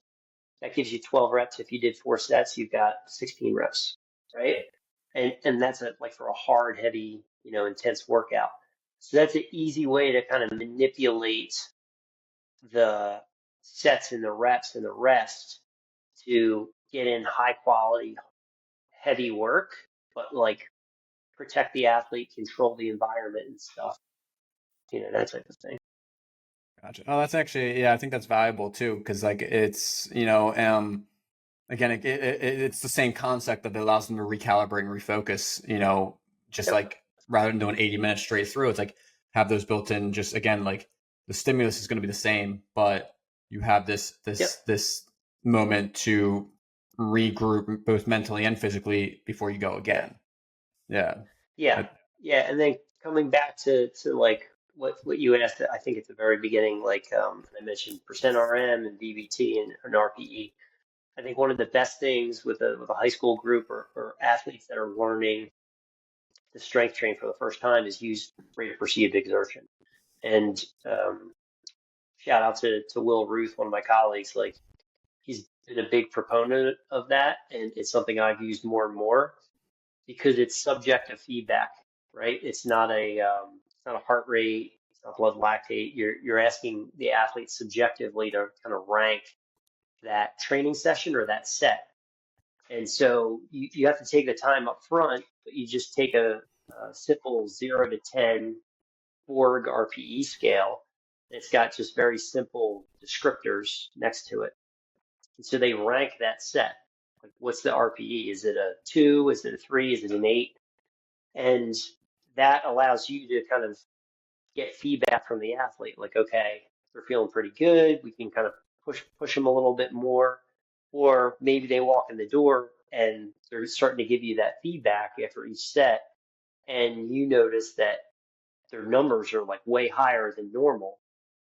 that gives you 12 reps. If you did 4 sets, you've got 16 reps, right? And that's like for a hard, heavy, intense workout. So that's an easy way to kind of manipulate the sets and the reps and the rest to get in high quality, heavy work, but like protect the athlete, control the environment and stuff, that type of thing. Gotcha. Oh, that's actually, yeah, I think that's valuable too, because like it's, again, it's the same concept that allows them to recalibrate and refocus, just Yep. like rather than doing 80 minutes straight through, it's like have those built in, just again, like the stimulus is going to be the same, but you have this, Yep. moment to regroup both mentally and physically before you go Yeah. again. Yeah. Yeah. That, Yeah. And then coming back to like what you asked, I think at the very beginning, like I mentioned percent RM and VBT and RPE. I think one of the best things with a high school group or athletes that are learning to strength train for the first time is use rate of perceived exertion. And shout out to Will Ruth, one of my colleagues. Like he's been a big proponent of that, and it's something I've used more and more because it's subjective feedback, right? It's not a heart rate, it's not blood lactate. You're asking the athlete subjectively to kind of rank that training session or that set. And so you have to take the time up front, but you just take a simple 0 to 10 Borg RPE scale. It's got just very simple descriptors next to it. And so they rank that set. Like, what's the RPE? Is it a 2? Is it a 3? Is it an 8? And that allows you to kind of get feedback from the athlete. Like, okay, they're feeling pretty good. We can kind of push them a little bit more. Or maybe they walk in the door and they're starting to give you that feedback after each set, and you notice that their numbers are like way higher than normal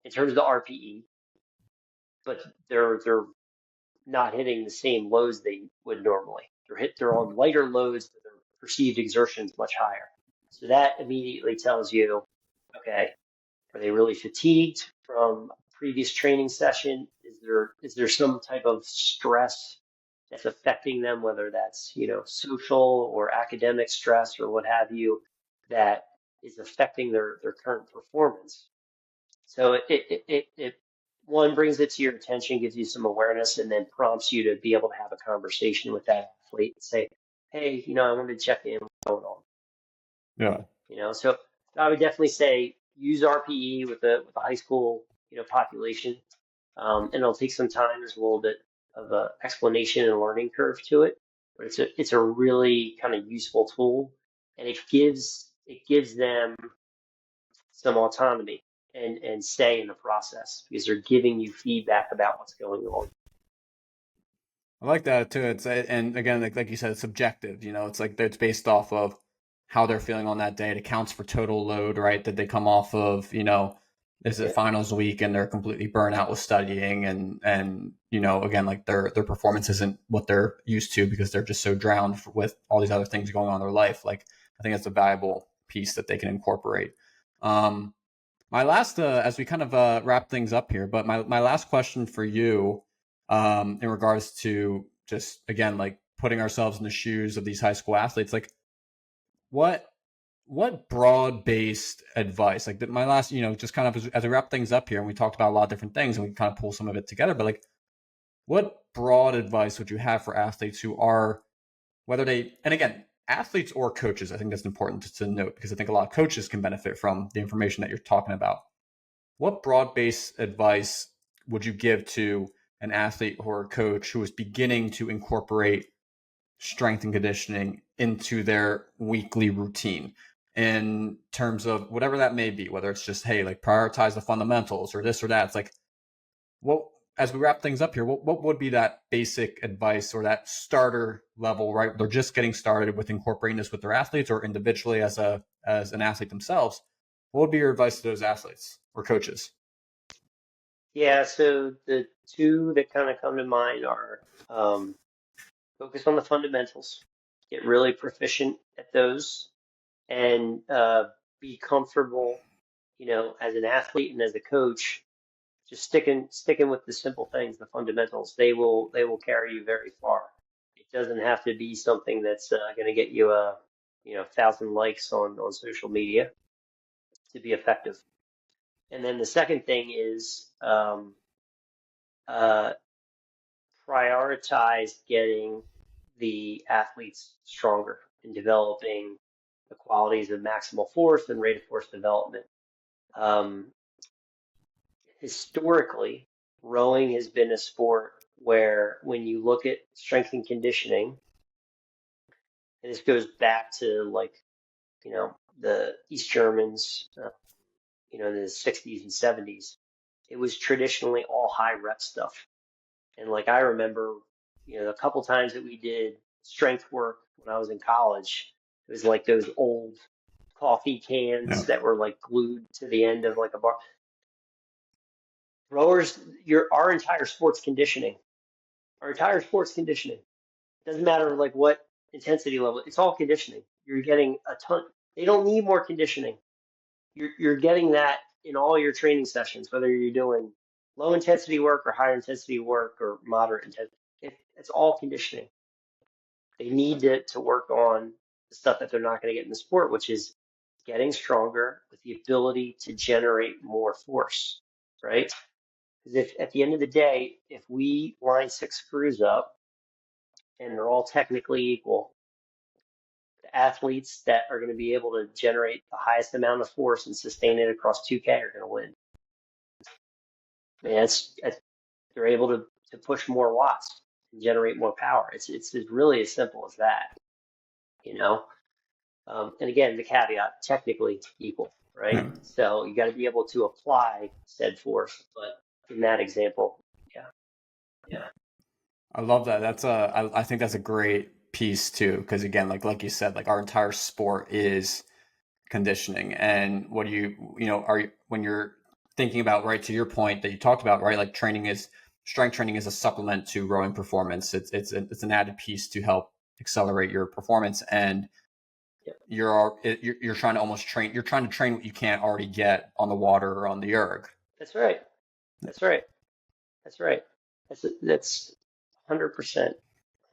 in terms of the RPE, but they're not hitting the same loads they would normally. They're on lighter loads, but their perceived exertion is much higher. So that immediately tells you, okay, are they really fatigued from previous training session? Is there some type of stress that's affecting them, whether that's, social or academic stress or what have you, that is affecting their current performance? So it one brings it to your attention, gives you some awareness, and then prompts you to be able to have a conversation with that athlete and say, hey, I wanted to check in what's going on. yeah. So I would definitely say use RPE with the high school, population. And it'll take some time. There's a little bit of a explanation and learning curve to it, but it's a really kind of useful tool, and it gives them some autonomy and say in the process because they're giving you feedback about what's going on. I like that too. And again, like you said, it's subjective. It's like it's based off of how they're feeling on that day. It accounts for total load, right? That they come off of. Is it Yeah. finals week and they're completely burnt out with studying, and again, like their performance isn't what they're used to because they're just so drowned with all these other things going on in their life. Like I think that's a valuable piece that they can incorporate. Um, my last, as we kind of wrap things up here, but my last question for you, in regards to just again like putting ourselves in the shoes of these high school athletes, like what what broad based advice, like my last, just kind of as we wrap things up here, and we talked about a lot of different things, and we kind of pull some of it together, but like what broad advice would you have for athletes who are, whether they, and again, athletes or coaches, I think that's important to note because I think a lot of coaches can benefit from the information that you're talking about. What broad-based advice would you give to an athlete or a coach who is beginning to incorporate strength and conditioning into their weekly routine in terms of whatever that may be, whether it's just, hey, like prioritize the fundamentals or this or that? It's like, what, as we wrap things up here, what would be that basic advice or that starter level, right? They're just getting started with incorporating this with their athletes or individually as an athlete themselves. What would be your advice to those athletes or coaches? Yeah. So the two that kind of come to mind are focus on the fundamentals, get really proficient at those, and be comfortable, as an athlete and as a coach, just sticking with the simple things, the fundamentals. They will carry you very far. It doesn't have to be something that's going to get you a 1,000 likes on social media to be effective. And then the second thing is uh, prioritize getting the athletes stronger and developing the qualities of maximal force and rate of force development. Um, historically, rowing has been a sport where when you look at strength and conditioning, and this goes back to like, the East Germans, in the 60s and 70s, it was traditionally all high rep stuff. And like I remember, a couple times that we did strength work when I was in college, it was like those old coffee cans Yeah. that were like glued to the end of like a bar. Rowers, our entire sports conditioning, our entire sports conditioning, doesn't matter like what intensity level, it's all conditioning. You're getting a ton. They don't need more conditioning. You're getting that in all your training sessions, whether you're doing low intensity work or high intensity work or moderate intensity. It's all conditioning. They need to work on the stuff that they're not going to get in the sport, which is getting stronger with the ability to generate more force, right? Because if at the end of the day, if we line six screws up and they're all technically equal, the athletes that are going to be able to generate the highest amount of force and sustain it across 2K are going to win. Man, they're able to push more watts and generate more power. It's really as simple as that, you know. And again, the caveat, technically equal, right? Yeah. So you got to be able to apply said force. But in that example, yeah, yeah, I love that. I think that's a great piece too, because again, like you said, like our entire sport is conditioning. And what do when you're thinking about, right, to your point that you talked about, right, like strength training is a supplement to rowing performance. It's an added piece to help accelerate your performance. And yeah. you're trying to you're trying to train what you can't already get on the water or on the erg. That's right. That's right. That's right. That's 100%,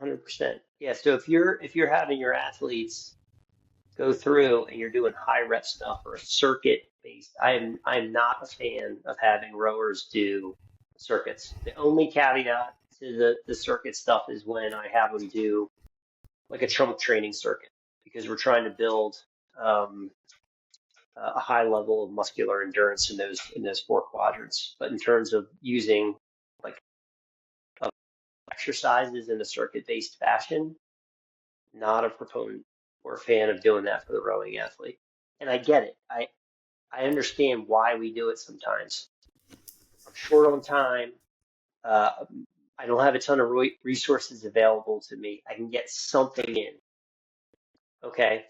100%. Yeah. So if you're having your athletes go through and you're doing high rep stuff or circuit based, I'm not a fan of having rowers do circuits. The only caveat to the circuit stuff is when I have them do like a trunk training circuit because we're trying to build um, a high level of muscular endurance in those four quadrants. But in terms of using like exercises in a circuit-based fashion, not a proponent or a fan of doing that for the rowing athlete. And I get it. I understand why we do it sometimes. I'm short on time. Uh, I don't have a ton of resources available to me. I can get something in. Okay,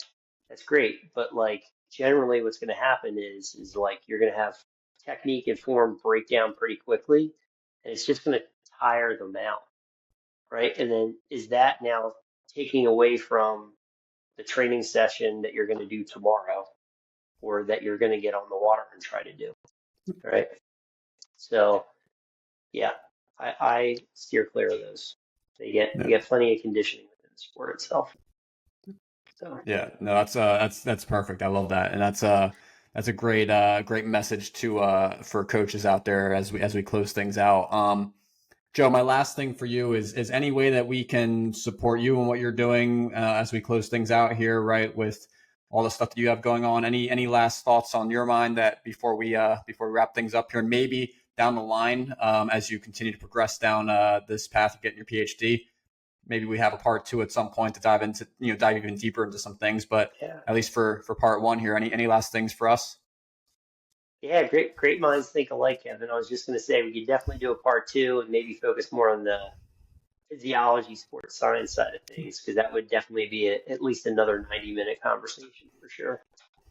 that's great. But like generally what's going to happen is like you're going to have technique and form break down pretty quickly, and it's just going to tire them out, right? And then is that now taking away from the training session that you're going to do tomorrow or that you're going to get on the water and try to do, right? So yeah, I steer clear of those. They get plenty of conditioning within the sport itself. So Yeah, no, that's perfect. I love that, and that's a great message to for coaches out there as we close things out. Joe, my last thing for you is any way that we can support you and what you're doing as we close things out here, right? With all the stuff that you have going on. Any last thoughts on your mind that before we wrap things up here, and maybe down the line as you continue to progress down this path of getting your PhD. Maybe we have a part two at some point to dive even deeper into some things. But yeah, at least for part one here, any last things for us? yeah, great minds think alike, Kevin. I was just going to say we could definitely do a part two and maybe focus more on the physiology, sports science side of things because that would definitely be at least another 90-minute conversation for sure.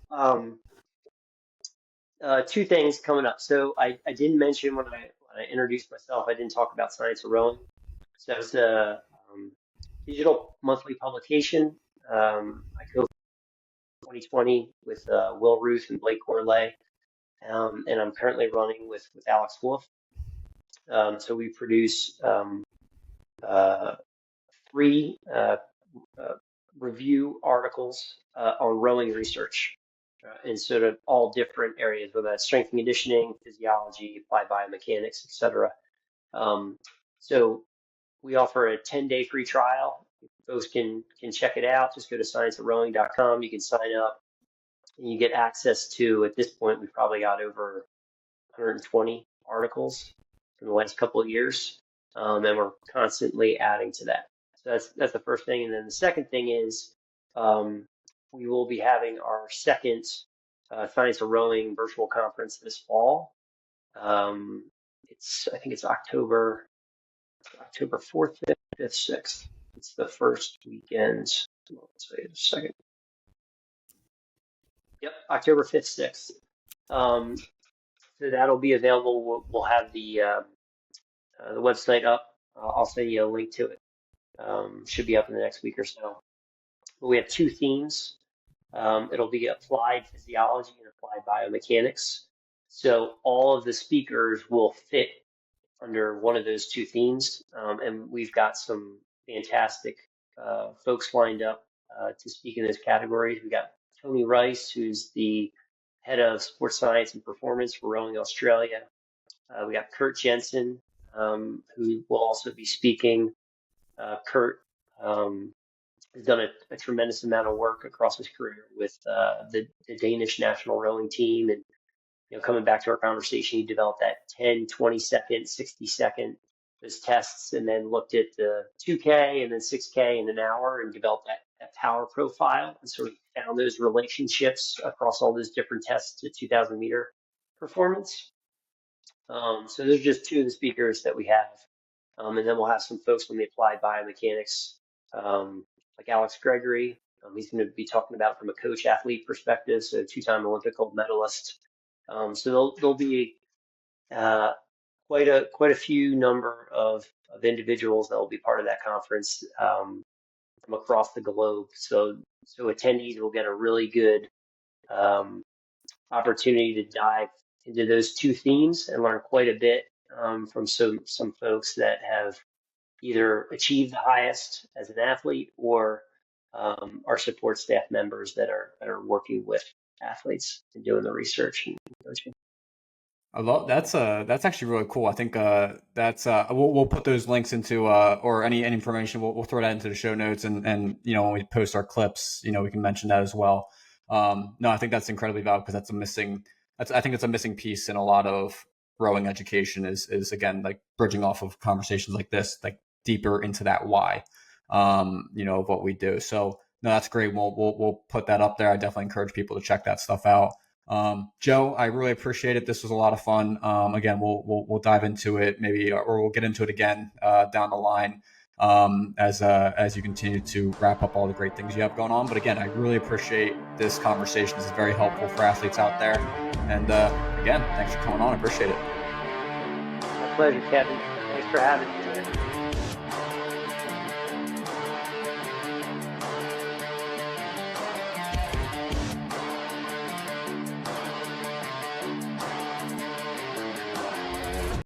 Um, Two things coming up. So I didn't mention when I introduced myself, I didn't talk about science of rowing. So it's a digital monthly publication. I co 2020 with Will Ruth and Blake Corley, and I'm currently running with Alex Wolf. So we produce uh, three uh, review articles on rowing research in sort of all different areas, whether that's strength and conditioning, physiology, applied biomechanics, etc. Um, so we offer a 10-day free trial. Folks can check it out. Just go to scienceofrowing.com. You can sign up and you get access to, at this point, we've probably got over 120 articles in the last couple of years, and we're constantly adding to that. So that's the first thing. And then the second thing is we will be having our second Science of Rowing virtual conference this fall. I think it's October 4th, 5th, 6th. It's the first weekend. Let's wait a second. Yep, October 5th, 6th. So that'll be available. We'll have the website up. I'll send you a link to it. Should be up in the next week or so. But we have two themes. It'll be applied physiology and applied biomechanics. So all of the speakers will fit under one of those two themes. And we've got some fantastic folks lined up to speak in those categories. We got Tony Rice, who's the head of sports science and performance for Rowing Australia. We got Kurt Jensen, who will also be speaking. Kurt has done a tremendous amount of work across his career with the Danish national rowing team. And coming back to our conversation, he developed that 10, 20-second, 60-second, those tests, and then looked at the 2K and then 6K in an hour and developed that power profile and sort of found those relationships across all those different tests to 2,000-meter performance. So those are just two of the speakers that we have. And then we'll have some folks from the applied biomechanics, like Alex Gregory. He's going to be talking about from a coach athlete perspective, so two-time Olympic gold medalist. So there'll be quite a few number of individuals that will be part of that conference from across the globe. So attendees will get a really good opportunity to dive into those two themes and learn quite a bit from some folks that have either achieved the highest as an athlete or our support staff members that are working with athletes and doing the research and coaching. I love that's actually really cool. I think that's we'll put those links into or any information we'll throw that into the show notes and when we post our clips we can mention that as well. No, I think that's incredibly valuable because I think it's a missing piece in a lot of rowing education is again like bridging off of conversations like this, like deeper into that why of what we do. So no, that's great. We'll put that up there. I definitely encourage people to check that stuff out. Joe, I really appreciate it. This was a lot of fun. Again, we'll dive into it maybe, or we'll get into it again down the line as you continue to wrap up all the great things you have going on. But again, I really appreciate this conversation. This is very helpful for athletes out there. And again, thanks for coming on. I appreciate it. My pleasure, Kevin. Thanks for having me.